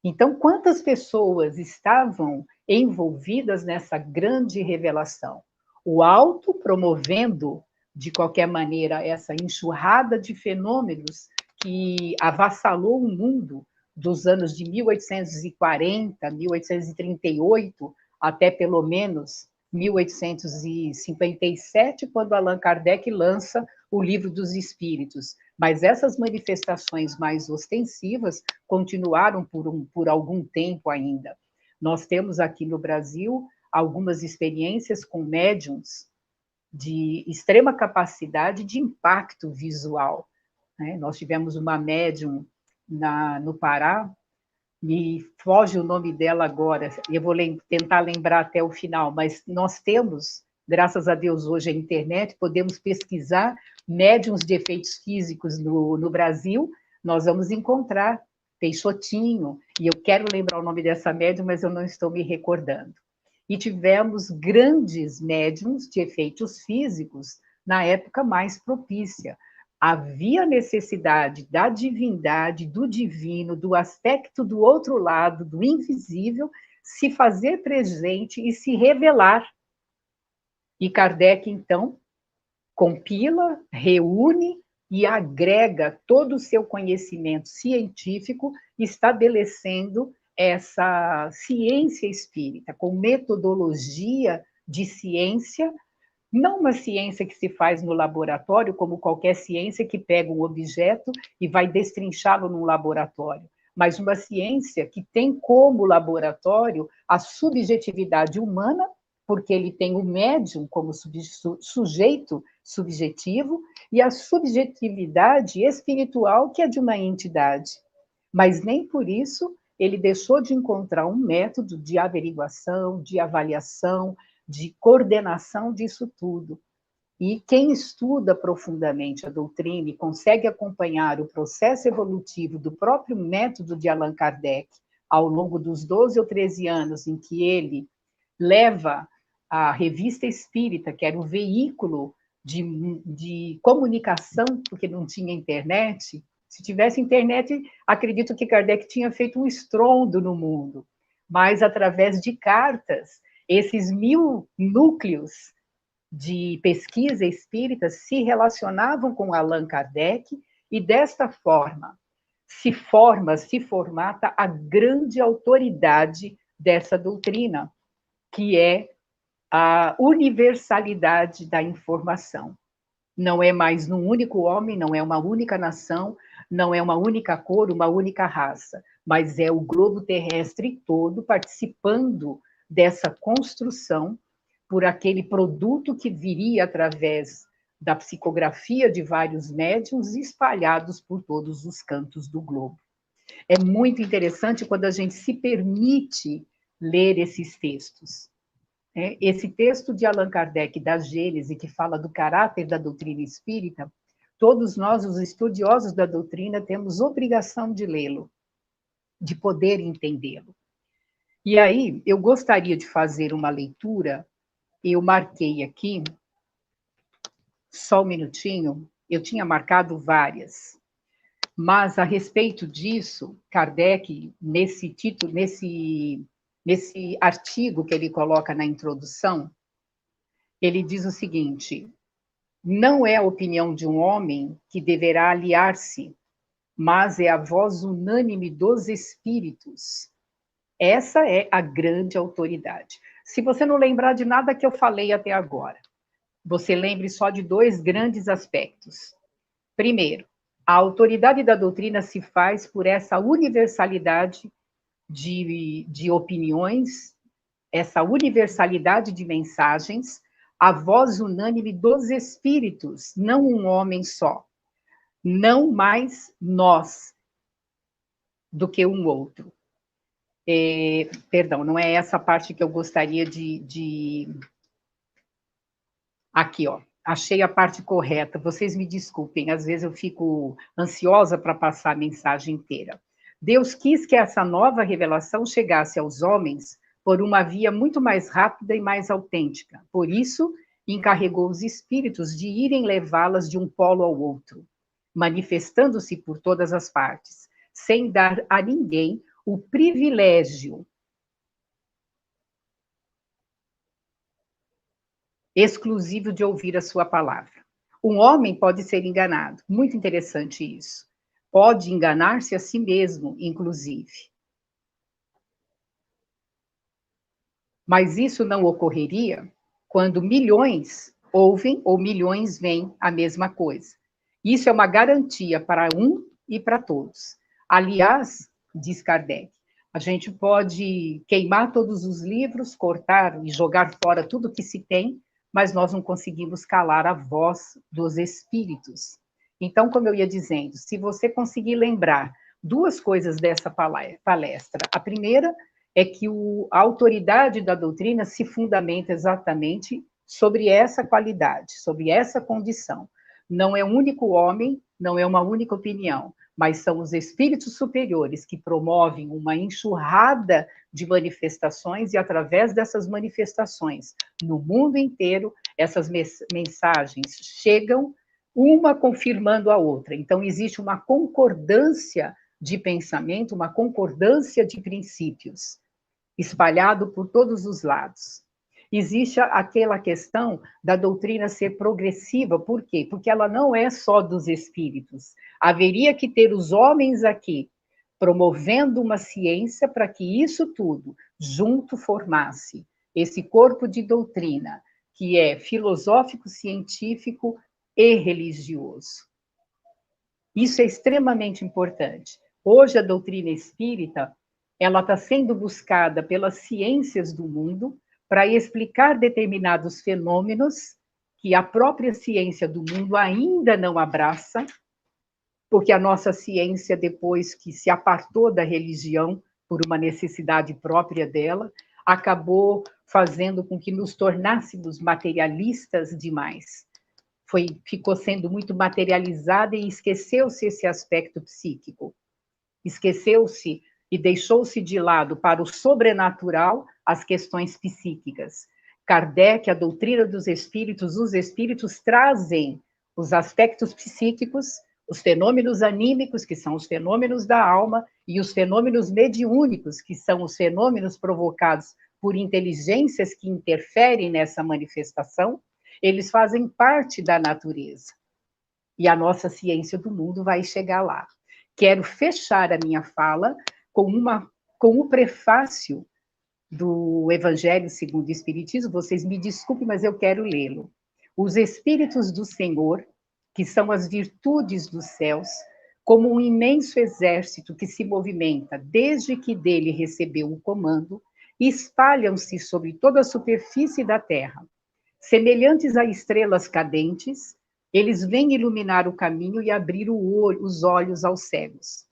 Então, quantas pessoas estavam envolvidas nessa grande revelação? O alto promovendo, de qualquer maneira, essa enxurrada de fenômenos que avassalou o mundo dos anos de 1840, 1838, até pelo menos 1857, quando Allan Kardec lança o Livro dos Espíritos. Mas essas manifestações mais ostensivas continuaram por algum tempo ainda. Nós temos aqui no Brasil algumas experiências com médiums de extrema capacidade de impacto visual, né? Nós tivemos uma médium no Pará, me foge o nome dela agora, eu vou tentar lembrar até o final, mas nós temos, graças a Deus, hoje a internet, podemos pesquisar médiums de efeitos físicos no Brasil, nós vamos encontrar Peixotinho, e eu quero lembrar o nome dessa médium, mas eu não estou me recordando. E tivemos grandes médiums de efeitos físicos na época mais propícia. Havia necessidade da divindade, do divino, do aspecto do outro lado, do invisível, se fazer presente e se revelar. E Kardec, então, compila, reúne e agrega todo o seu conhecimento científico, estabelecendo essa ciência espírita, com metodologia de ciência, não uma ciência que se faz no laboratório, como qualquer ciência que pega um objeto e vai destrinchá-lo num laboratório, mas uma ciência que tem como laboratório a subjetividade humana, porque ele tem o médium como sujeito subjetivo, e a subjetividade espiritual, que é de uma entidade. Mas nem por isso ele deixou de encontrar um método de averiguação, de avaliação, de coordenação disso tudo. E quem estuda profundamente a doutrina e consegue acompanhar o processo evolutivo do próprio método de Allan Kardec, ao longo dos 12 ou 13 anos em que ele leva a Revista Espírita, que era o veículo de comunicação, porque não tinha internet. Se tivesse internet, acredito que Kardec tinha feito um estrondo no mundo, mas através de cartas, esses 1000 núcleos de pesquisa espírita se relacionavam com Allan Kardec e, desta forma, se formata a grande autoridade dessa doutrina, que é a universalidade da informação. Não é mais num único homem, não é uma única nação, não é uma única cor, uma única raça, mas é o globo terrestre todo participando dessa construção por aquele produto que viria através da psicografia de vários médiuns espalhados por todos os cantos do globo. É muito interessante quando a gente se permite ler esses textos. Esse texto de Allan Kardec, da Gênese, que fala do caráter da doutrina espírita, todos nós, os estudiosos da doutrina, temos obrigação de lê-lo, de poder entendê-lo. E aí, eu gostaria de fazer uma leitura, eu marquei aqui, só um minutinho, eu tinha marcado várias, mas a respeito disso, Kardec, nesse título, nesse artigo que ele coloca na introdução, ele diz o seguinte: não é a opinião de um homem que deverá aliar-se, mas é a voz unânime dos espíritos. Essa é a grande autoridade. Se você não lembrar de nada que eu falei até agora, você lembre só de 2 grandes aspectos. Primeiro, a autoridade da doutrina se faz por essa universalidade de opiniões, essa universalidade de mensagens, a voz unânime dos espíritos, não um homem só, não mais nós do que um outro. Perdão, não é essa parte que eu gostaria Aqui, ó, achei a parte correta, vocês me desculpem, às vezes eu fico ansiosa para passar a mensagem inteira. Deus quis que essa nova revelação chegasse aos homens por uma via muito mais rápida e mais autêntica. Por isso, encarregou os espíritos de irem levá-las de um polo ao outro, manifestando-se por todas as partes, sem dar a ninguém o privilégio exclusivo de ouvir a sua palavra. Um homem pode ser enganado, muito interessante isso. Pode enganar-se a si mesmo, inclusive. Mas isso não ocorreria quando milhões ouvem ou milhões veem a mesma coisa. Isso é uma garantia para um e para todos. Aliás, diz Kardec, a gente pode queimar todos os livros, cortar e jogar fora tudo que se tem, mas nós não conseguimos calar a voz dos espíritos. Então, como eu ia dizendo, se você conseguir lembrar duas coisas dessa palestra, a primeira é que a autoridade da doutrina se fundamenta exatamente sobre essa qualidade, sobre essa condição. Não é um único homem, não é uma única opinião, mas são os espíritos superiores que promovem uma enxurrada de manifestações, e através dessas manifestações, no mundo inteiro, essas mensagens chegam, uma confirmando a outra. Então, existe uma concordância de pensamento, uma concordância de princípios, espalhado por todos os lados. Existe aquela questão da doutrina ser progressiva, por quê? Porque ela não é só dos espíritos. Haveria que ter os homens aqui promovendo uma ciência para que isso tudo junto formasse esse corpo de doutrina, que é filosófico, científico e religioso. Isso é extremamente importante. Hoje a doutrina espírita, ela está sendo buscada pelas ciências do mundo para explicar determinados fenômenos que a própria ciência do mundo ainda não abraça, porque a nossa ciência, depois que se apartou da religião por uma necessidade própria dela, acabou fazendo com que nos tornássemos materialistas demais. Ficou sendo muito materializada e esqueceu-se esse aspecto psíquico. Esqueceu-se e deixou-se de lado para o sobrenatural as questões psíquicas. Kardec, a doutrina dos espíritos, os espíritos trazem os aspectos psíquicos, os fenômenos anímicos, que são os fenômenos da alma, e os fenômenos mediúnicos, que são os fenômenos provocados por inteligências que interferem nessa manifestação. Eles fazem parte da natureza. E a nossa ciência do mundo vai chegar lá. Quero fechar a minha fala com o prefácio do Evangelho segundo o Espiritismo. Vocês me desculpem, mas eu quero lê-lo. Os Espíritos do Senhor, que são as virtudes dos céus, como um imenso exército que se movimenta desde que dele recebeu o comando, espalham-se sobre toda a superfície da terra. Semelhantes a estrelas cadentes, eles vêm iluminar o caminho e abrir os olhos aos cegos.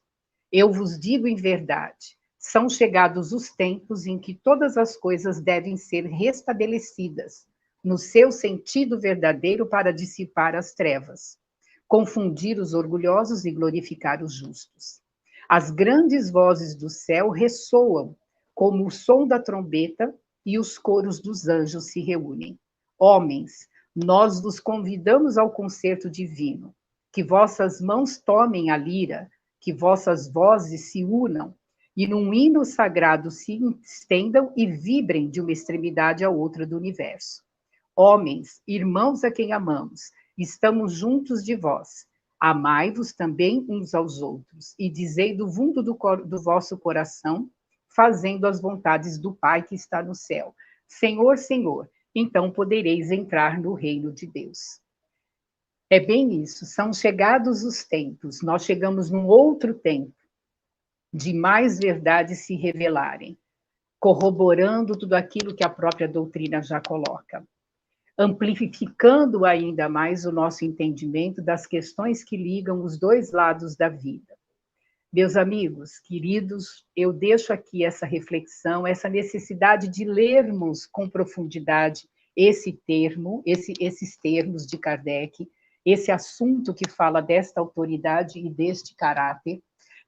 Eu vos digo em verdade, são chegados os tempos em que todas as coisas devem ser restabelecidas no seu sentido verdadeiro para dissipar as trevas, confundir os orgulhosos e glorificar os justos. As grandes vozes do céu ressoam como o som da trombeta e os coros dos anjos se reúnem. Homens, nós vos convidamos ao concerto divino, que vossas mãos tomem a lira, que vossas vozes se unam, e num hino sagrado se estendam e vibrem de uma extremidade à outra do universo. Homens, irmãos a quem amamos, estamos juntos de vós. Amai-vos também uns aos outros, e dizei do fundo do vosso coração, fazendo as vontades do Pai que está no céu. Senhor, Senhor, então podereis entrar no reino de Deus. É bem isso, são chegados os tempos, nós chegamos num outro tempo, de mais verdades se revelarem, corroborando tudo aquilo que a própria doutrina já coloca, amplificando ainda mais o nosso entendimento das questões que ligam os dois lados da vida. Meus amigos, queridos, eu deixo aqui essa reflexão, essa necessidade de lermos com profundidade esses termos de Kardec, esse assunto que fala desta autoridade e deste caráter,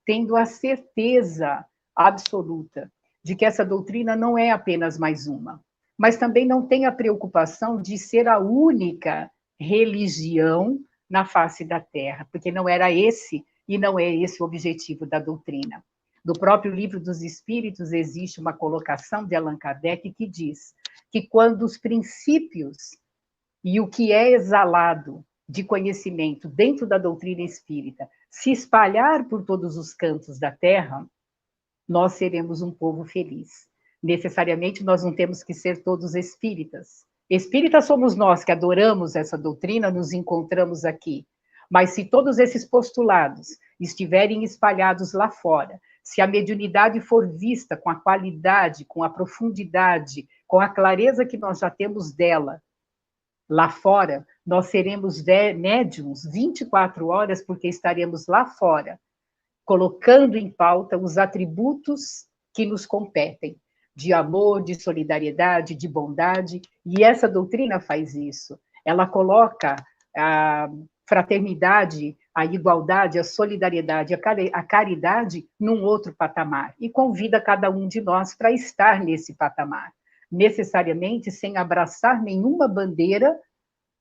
tendo a certeza absoluta de que essa doutrina não é apenas mais uma, mas também não tem a preocupação de ser a única religião na face da Terra, porque não era esse e não é esse o objetivo da doutrina. No próprio Livro dos Espíritos existe uma colocação de Allan Kardec que diz que quando os princípios e o que é exalado de conhecimento dentro da doutrina espírita se espalhar por todos os cantos da Terra, nós seremos um povo feliz. Necessariamente nós não temos que ser todos espíritas. Espíritas somos nós que adoramos essa doutrina, nos encontramos aqui. Mas se todos esses postulados estiverem espalhados lá fora, se a mediunidade for vista com a qualidade, com a profundidade, com a clareza que nós já temos dela, lá fora, nós seremos médiums 24 horas, porque estaremos lá fora, colocando em pauta os atributos que nos competem, de amor, de solidariedade, de bondade, e essa doutrina faz isso. Ela coloca a fraternidade, a igualdade, a solidariedade, a caridade num outro patamar, e convida cada um de nós para estar nesse patamar, necessariamente sem abraçar nenhuma bandeira,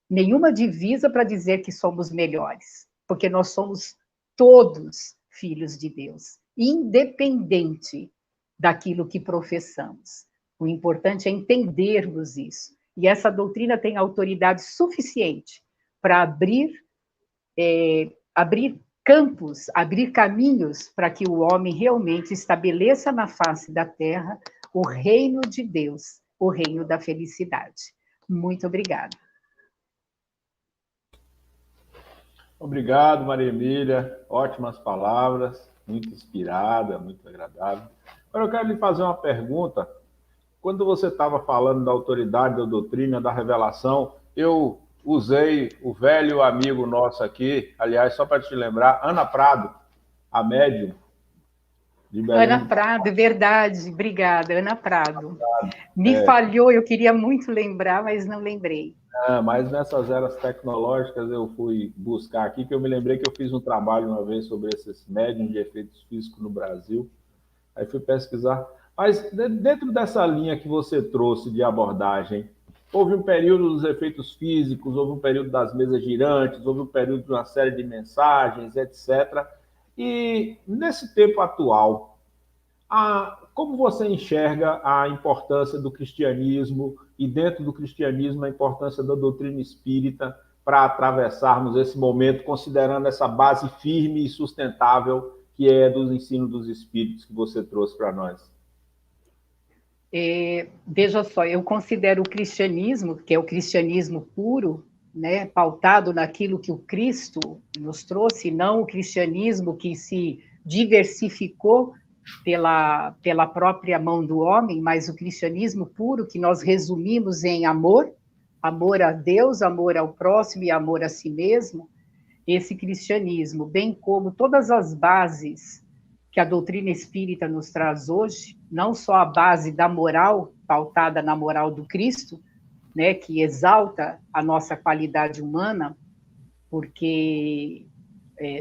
nenhuma divisa para dizer que somos melhores, porque nós somos todos filhos de Deus, independente daquilo que professamos. O importante é entendermos isso. E essa doutrina tem autoridade suficiente para abrir campos, abrir caminhos para que o homem realmente estabeleça na face da terra o reino de Deus, o reino da felicidade. Muito obrigada. Obrigado, Maria Emília. Ótimas palavras, muito inspirada, muito agradável. Agora eu quero lhe fazer uma pergunta. Quando você estava falando da autoridade, da doutrina, da revelação, eu usei o velho amigo nosso aqui, aliás, só para te lembrar, Ana Prado, a médium de Belém. Ana Prado, verdade, obrigada, Ana Prado. Me falhou, eu queria muito lembrar, mas não lembrei. Mas nessas eras tecnológicas eu fui buscar aqui, que eu me lembrei que eu fiz um trabalho uma vez sobre esses médiums de efeitos físicos no Brasil. Aí fui pesquisar. Mas dentro dessa linha que você trouxe de abordagem, houve um período dos efeitos físicos, houve um período das mesas girantes, houve um período de uma série de mensagens, etc. E nesse tempo atual, como você enxerga a importância do cristianismo e, dentro do cristianismo, a importância da doutrina espírita para atravessarmos esse momento, considerando essa base firme e sustentável que é do ensino dos espíritos que você trouxe para nós? Veja só, eu considero o cristianismo, que é o cristianismo puro, né, pautado naquilo que o Cristo nos trouxe, não o cristianismo que se diversificou pela própria mão do homem, mas o cristianismo puro, que nós resumimos em amor, amor a Deus, amor ao próximo e amor a si mesmo. Esse cristianismo, bem como todas as bases que a doutrina espírita nos traz hoje, não só a base da moral, pautada na moral do Cristo, né, que exalta a nossa qualidade humana, porque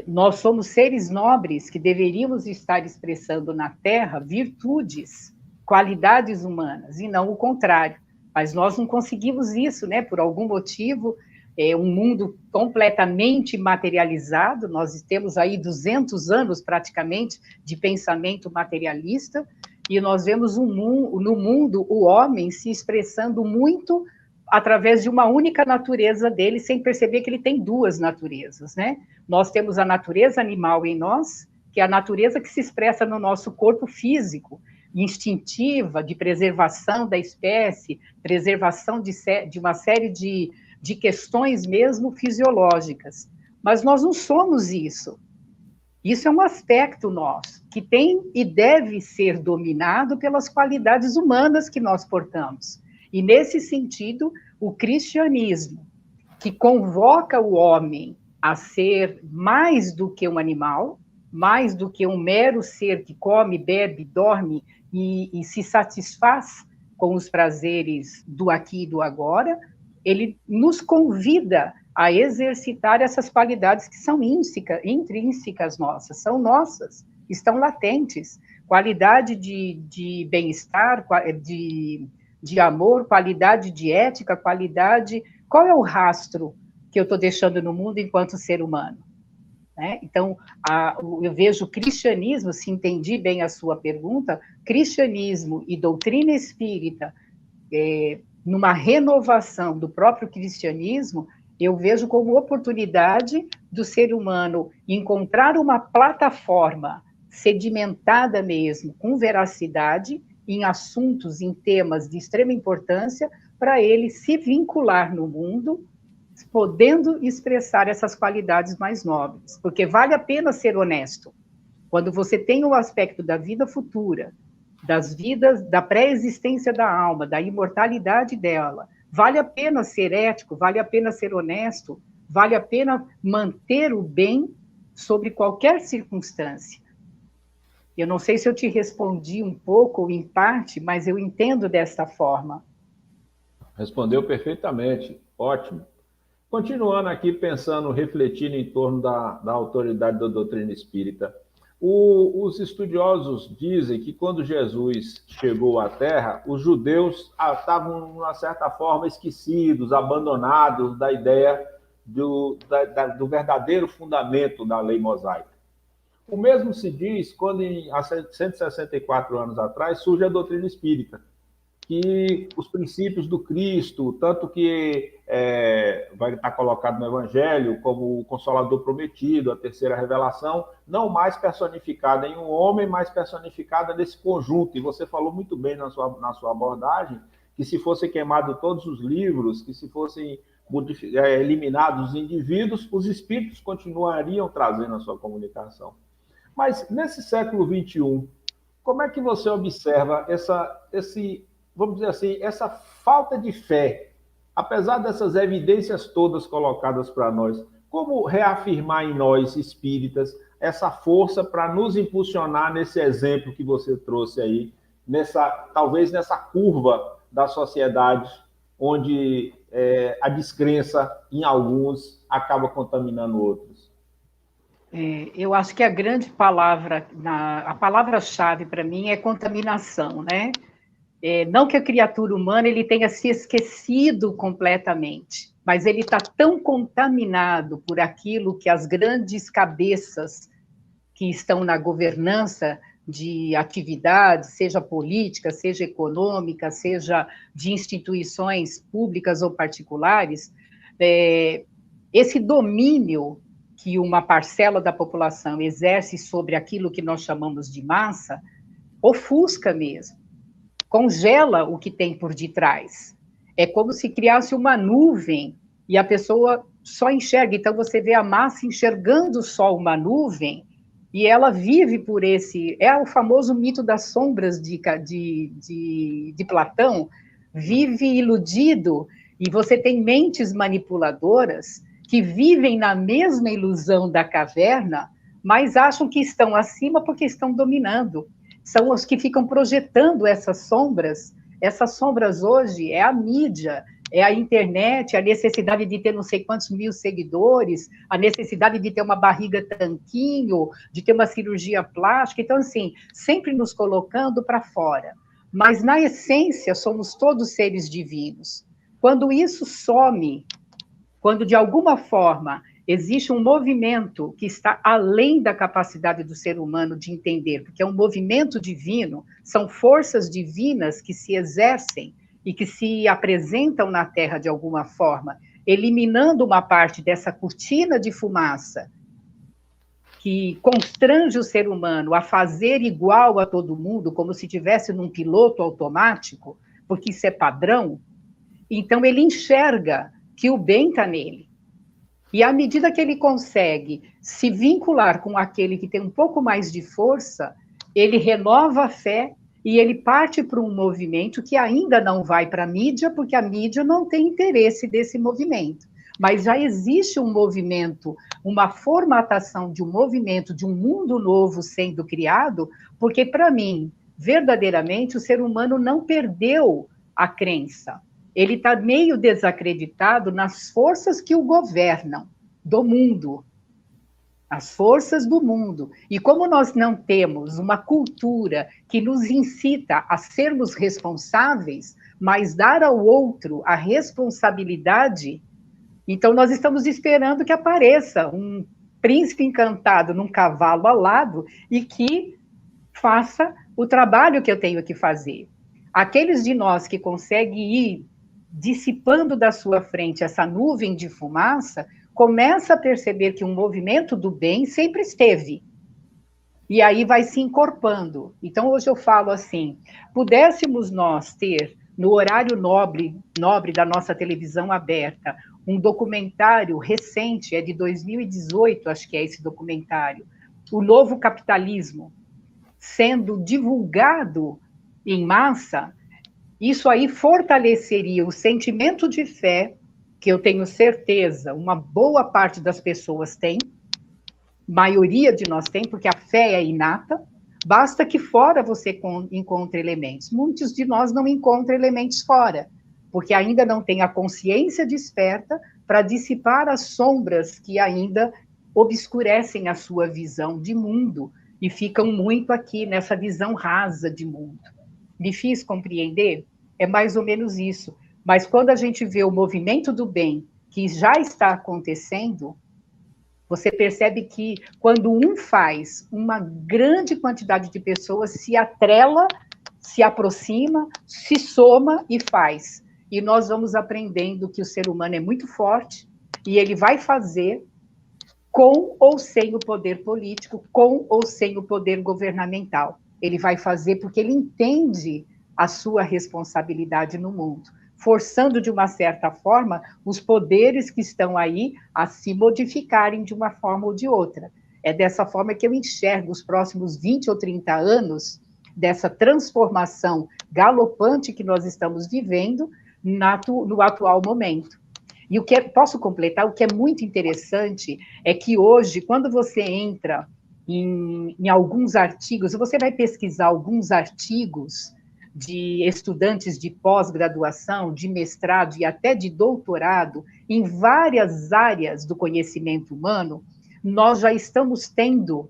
nós somos seres nobres que deveríamos estar expressando na Terra virtudes, qualidades humanas, e não o contrário. Mas nós não conseguimos isso, né? Por algum motivo, um mundo completamente materializado, nós temos aí 200 anos, praticamente, de pensamento materialista, e nós vemos no mundo o homem se expressando muito através de uma única natureza dele, sem perceber que ele tem duas naturezas, né? Nós temos a natureza animal em nós, que é a natureza que se expressa no nosso corpo físico, instintiva, de preservação da espécie, preservação de uma série de questões mesmo fisiológicas. Mas nós não somos isso. Isso é um aspecto nosso, que tem e deve ser dominado pelas qualidades humanas que nós portamos. E, nesse sentido, o cristianismo, que convoca o homem a ser mais do que um animal, mais do que um mero ser que come, bebe, dorme e se satisfaz com os prazeres do aqui e do agora, ele nos convida a exercitar essas qualidades que são intrínsecas nossas, são nossas, estão latentes. Qualidade de bem-estar, de amor, qualidade de ética, qualidade... Qual é o rastro que eu estou deixando no mundo enquanto ser humano? Né? Então, eu vejo o cristianismo, se entendi bem a sua pergunta, cristianismo e doutrina espírita, numa renovação do próprio cristianismo, eu vejo como oportunidade do ser humano encontrar uma plataforma sedimentada mesmo, com veracidade, em assuntos, em temas de extrema importância, para ele se vincular no mundo, podendo expressar essas qualidades mais nobres, porque vale a pena ser honesto. Quando você tem o aspecto da vida futura, das vidas, da pré-existência da alma, da imortalidade dela, vale a pena ser ético, vale a pena ser honesto, vale a pena manter o bem sobre qualquer circunstância. Eu não sei se eu te respondi um pouco ou em parte, mas eu entendo desta forma. Respondeu perfeitamente, ótimo. Continuando aqui, pensando, refletindo em torno da autoridade da doutrina espírita, os estudiosos dizem que quando Jesus chegou à Terra, os judeus estavam, de uma certa forma, esquecidos, abandonados da ideia do verdadeiro fundamento da lei mosaica. O mesmo se diz quando, há 164 anos atrás, surge a doutrina espírita, que os princípios do Cristo, tanto que vai estar colocado no Evangelho como o Consolador prometido, a terceira revelação, não mais personificada em um homem, mas personificada nesse conjunto. E você falou muito bem na sua abordagem que se fossem queimados todos os livros, que se fossem eliminados os indivíduos, os espíritos continuariam trazendo a sua comunicação. Mas nesse século XXI, como é que você observa vamos dizer assim, essa falta de fé, apesar dessas evidências todas colocadas para nós, como reafirmar em nós, espíritas, essa força para nos impulsionar nesse exemplo que você trouxe aí, talvez nessa curva da sociedade, onde a descrença em alguns acaba contaminando outros? Eu acho que a grande palavra, a palavra-chave para mim é contaminação, né? Não que a criatura humana ele tenha se esquecido completamente, mas ele está tão contaminado por aquilo que as grandes cabeças que estão na governança de atividades, seja política, seja econômica, seja de instituições públicas ou particulares, esse domínio que uma parcela da população exerce sobre aquilo que nós chamamos de massa, ofusca mesmo. Congela o que tem por detrás. É como se criasse uma nuvem e a pessoa só enxerga. Então, você vê a massa enxergando só uma nuvem e ela vive por esse... É o famoso mito das sombras de Platão. Vive iludido e você tem mentes manipuladoras que vivem na mesma ilusão da caverna, mas acham que estão acima porque estão dominando. São os que ficam projetando essas sombras. Essas sombras hoje é a mídia, é a internet, a necessidade de ter não sei quantos mil seguidores, a necessidade de ter uma barriga tanquinho, de ter uma cirurgia plástica. Então, assim, sempre nos colocando para fora. Mas, na essência, somos todos seres divinos. Quando isso some, quando, de alguma forma, existe um movimento que está além da capacidade do ser humano de entender, porque é um movimento divino, são forças divinas que se exercem e que se apresentam na Terra de alguma forma, eliminando uma parte dessa cortina de fumaça que constrange o ser humano a fazer igual a todo mundo, como se estivesse num piloto automático, porque isso é padrão. Então, ele enxerga que o bem está nele. E à medida que ele consegue se vincular com aquele que tem um pouco mais de força, ele renova a fé e ele parte para um movimento que ainda não vai para a mídia, porque a mídia não tem interesse desse movimento. Mas já existe um movimento, uma formatação de um movimento, de um mundo novo sendo criado, porque, para mim, verdadeiramente, o ser humano não perdeu a crença. Ele está meio desacreditado nas forças que o governam, do mundo, as forças do mundo. E como nós não temos uma cultura que nos incita a sermos responsáveis, mas dar ao outro a responsabilidade, então nós estamos esperando que apareça um príncipe encantado num cavalo alado e que faça o trabalho que eu tenho que fazer. Aqueles de nós que conseguem ir dissipando da sua frente essa nuvem de fumaça, começa a perceber que um movimento do bem sempre esteve. E aí vai se encorpando. Então, hoje eu falo assim, pudéssemos nós ter, no horário nobre da nossa televisão aberta, um documentário recente, é de 2018, acho que é esse documentário, O Novo Capitalismo, sendo divulgado em massa, isso aí fortaleceria o sentimento de fé, que eu tenho certeza, uma boa parte das pessoas tem, maioria de nós tem, porque a fé é inata, basta que fora você encontre elementos. Muitos de nós não encontram elementos fora, porque ainda não tem a consciência desperta para dissipar as sombras que ainda obscurecem a sua visão de mundo e ficam muito aqui nessa visão rasa de mundo. Me fiz compreender? É mais ou menos isso. Mas quando a gente vê o movimento do bem que já está acontecendo, você percebe que quando um faz, uma grande quantidade de pessoas se atrela, se aproxima, se soma e faz. E nós vamos aprendendo que o ser humano é muito forte e ele vai fazer com ou sem o poder político, com ou sem o poder governamental. Ele vai fazer porque ele entende a sua responsabilidade no mundo, forçando, de uma certa forma, os poderes que estão aí a se modificarem de uma forma ou de outra. É dessa forma que eu enxergo os próximos 20 ou 30 anos dessa transformação galopante que nós estamos vivendo no atual momento. E o que posso completar, o que é muito interessante é que hoje, quando você entra em alguns artigos, você vai pesquisar alguns artigos de estudantes de pós-graduação, de mestrado e até de doutorado, em várias áreas do conhecimento humano, nós já estamos tendo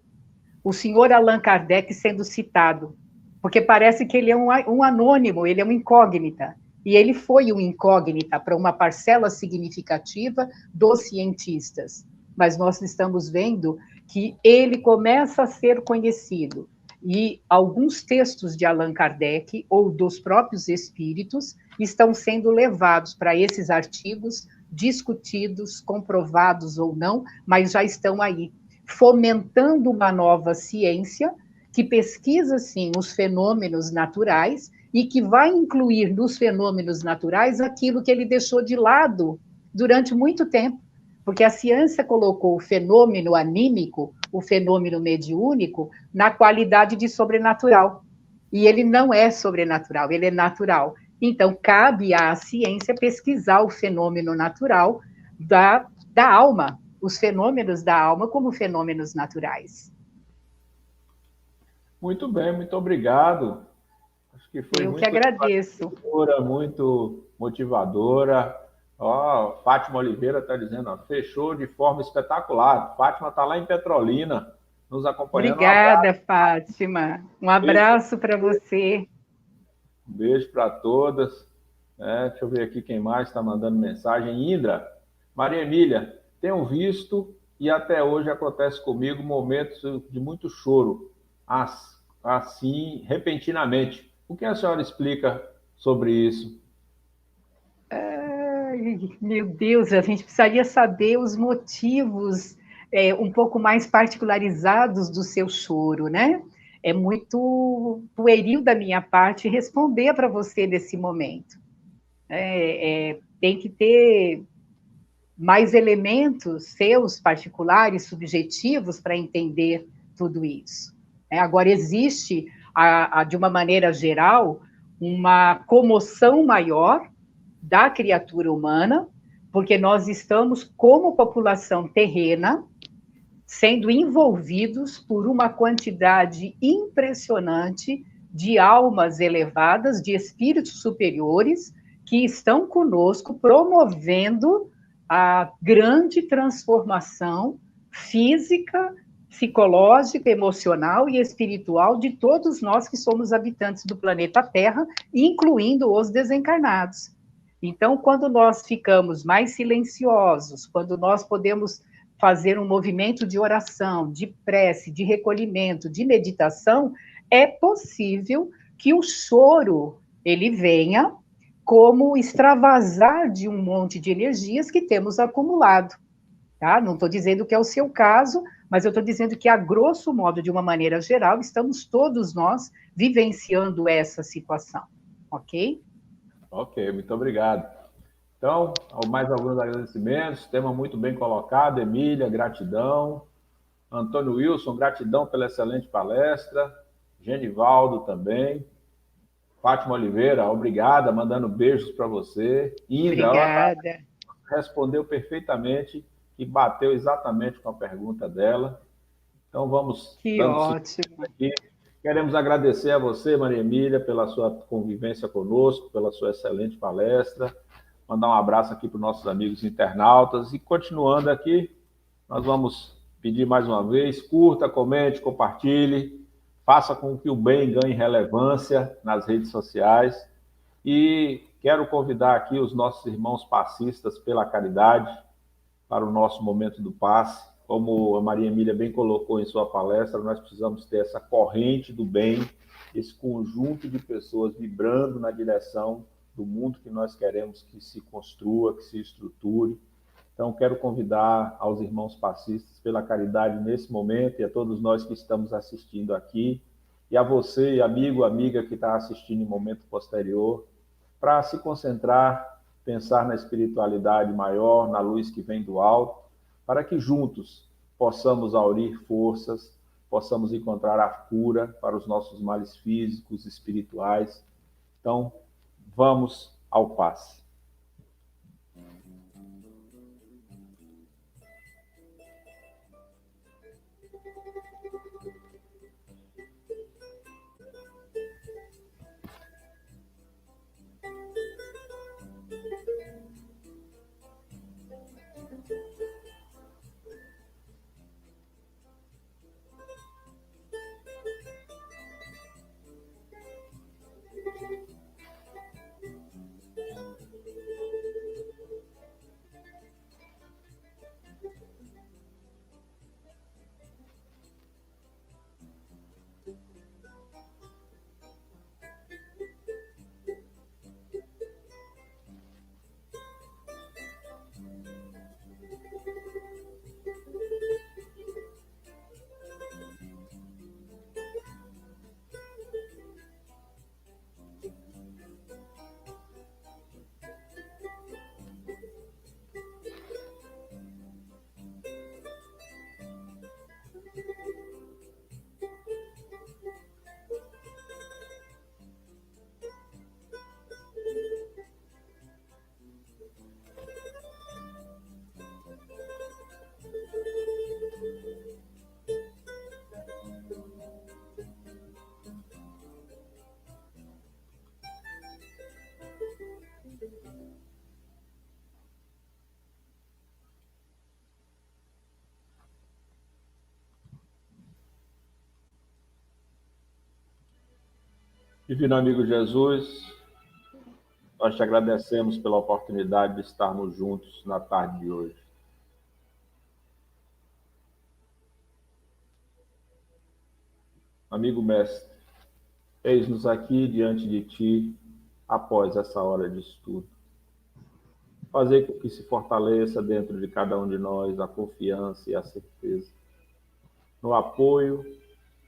o senhor Allan Kardec sendo citado, porque parece que ele é um anônimo, ele é um incógnita, e ele foi um incógnita para uma parcela significativa dos cientistas, mas nós estamos vendo que ele começa a ser conhecido, e alguns textos de Allan Kardec, ou dos próprios espíritos, estão sendo levados para esses artigos, discutidos, comprovados ou não, mas já estão aí, fomentando uma nova ciência que pesquisa, sim, os fenômenos naturais e que vai incluir nos fenômenos naturais aquilo que ele deixou de lado durante muito tempo, porque a ciência colocou o fenômeno anímico, o fenômeno mediúnico, na qualidade de sobrenatural. E ele não é sobrenatural, ele é natural. Então, cabe à ciência pesquisar o fenômeno natural da alma, os fenômenos da alma como fenômenos naturais. Muito bem, muito obrigado. Acho que foi Eu que agradeço. Muito motivadora. Ó, Fátima Oliveira está dizendo, ó, fechou de forma espetacular. Fátima está lá em Petrolina, nos acompanhando. Obrigada, Fátima. Um abraço para você. Um beijo para todas. Deixa eu ver aqui quem mais está mandando mensagem. Indra, Maria Emília, tenho visto e até hoje acontece comigo momentos de muito choro, assim, repentinamente. O que a senhora explica sobre isso? Meu Deus, a gente precisaria saber os motivos um pouco mais particularizados do seu choro, né? É muito pueril da minha parte responder para você nesse momento. Tem que ter mais elementos seus particulares, subjetivos, para entender tudo isso. Agora, existe, de uma maneira geral, uma comoção maior da criatura humana, porque nós estamos, como população terrena, sendo envolvidos por uma quantidade impressionante de almas elevadas, de espíritos superiores, que estão conosco promovendo a grande transformação física, psicológica, emocional e espiritual de todos nós que somos habitantes do planeta Terra, incluindo os desencarnados. Então, quando nós ficamos mais silenciosos, quando nós podemos fazer um movimento de oração, de prece, de recolhimento, de meditação, é possível que o choro ele venha como extravasar de um monte de energias que temos acumulado. Tá? Não estou dizendo que é o seu caso, mas eu estou dizendo que, a grosso modo, de uma maneira geral, estamos todos nós vivenciando essa situação, ok? Ok, muito obrigado. Então, mais alguns agradecimentos, tema muito bem colocado, Emília, gratidão. Antônio Wilson, gratidão pela excelente palestra. Genivaldo também. Fátima Oliveira, obrigada, mandando beijos para você. Indra, ela Obrigada. respondeu perfeitamente e bateu exatamente com a pergunta dela. Então, vamos Que dando ótimo. aqui. Queremos agradecer a você, Maria Emília, pela sua convivência conosco, pela sua excelente palestra. Mandar um abraço aqui para os nossos amigos internautas. E continuando aqui, nós vamos pedir mais uma vez, curta, comente, compartilhe, faça com que o bem ganhe relevância nas redes sociais. E quero convidar aqui os nossos irmãos passistas pela caridade para o nosso momento do passe. Como a Maria Emília bem colocou em sua palestra, nós precisamos ter essa corrente do bem, esse conjunto de pessoas vibrando na direção do mundo que nós queremos que se construa, que se estruture. Então, quero convidar aos irmãos passistas pela caridade nesse momento e a todos nós que estamos assistindo aqui, e a você, amigo, amiga que está assistindo em momento posterior, para se concentrar, pensar na espiritualidade maior, na luz que vem do alto, para que juntos possamos aurir forças, possamos encontrar a cura para os nossos males físicos, espirituais. Então, vamos ao passe. Divino amigo Jesus, nós te agradecemos pela oportunidade de estarmos juntos na tarde de hoje. Amigo mestre, eis-nos aqui diante de ti após essa hora de estudo. Fazer com que se fortaleça dentro de cada um de nós a confiança e a certeza no apoio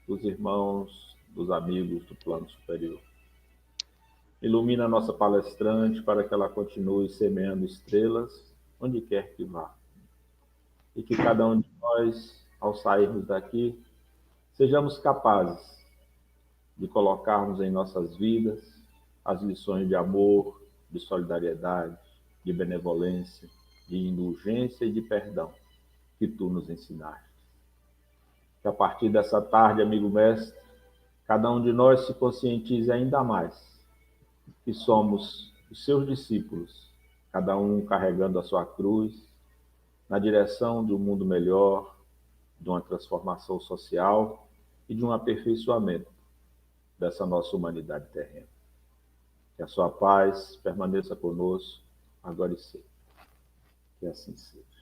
dos irmãos, dos amigos do plano superior. Ilumina a nossa palestrante para que ela continue semeando estrelas onde quer que vá. E que cada um de nós, ao sairmos daqui, sejamos capazes de colocarmos em nossas vidas as lições de amor, de solidariedade, de benevolência, de indulgência e de perdão que tu nos ensinaste. Que a partir dessa tarde, amigo mestre, cada um de nós se conscientize ainda mais que somos os seus discípulos, cada um carregando a sua cruz, na direção de um mundo melhor, de uma transformação social e de um aperfeiçoamento dessa nossa humanidade terrena. Que a sua paz permaneça conosco, agora e sempre. Que assim seja.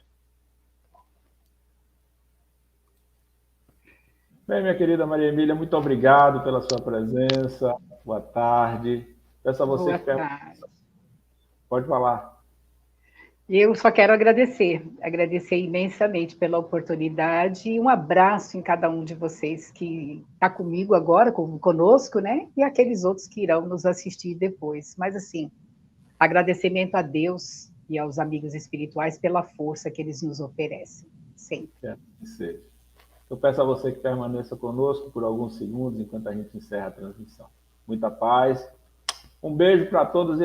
Bem, minha querida Maria Emília, muito obrigado pela sua presença. Boa tarde. Peço a você que pergunte. Pode falar. Eu só quero agradecer imensamente pela oportunidade e um abraço em cada um de vocês que está comigo agora, conosco, né? E aqueles outros que irão nos assistir depois. Mas, assim, agradecimento a Deus e aos amigos espirituais pela força que eles nos oferecem, sempre. Que seja. Eu peço a você que permaneça conosco por alguns segundos enquanto a gente encerra a transmissão. Muita paz. Um beijo para todos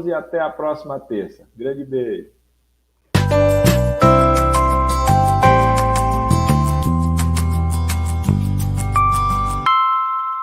e até a próxima terça. Grande beijo.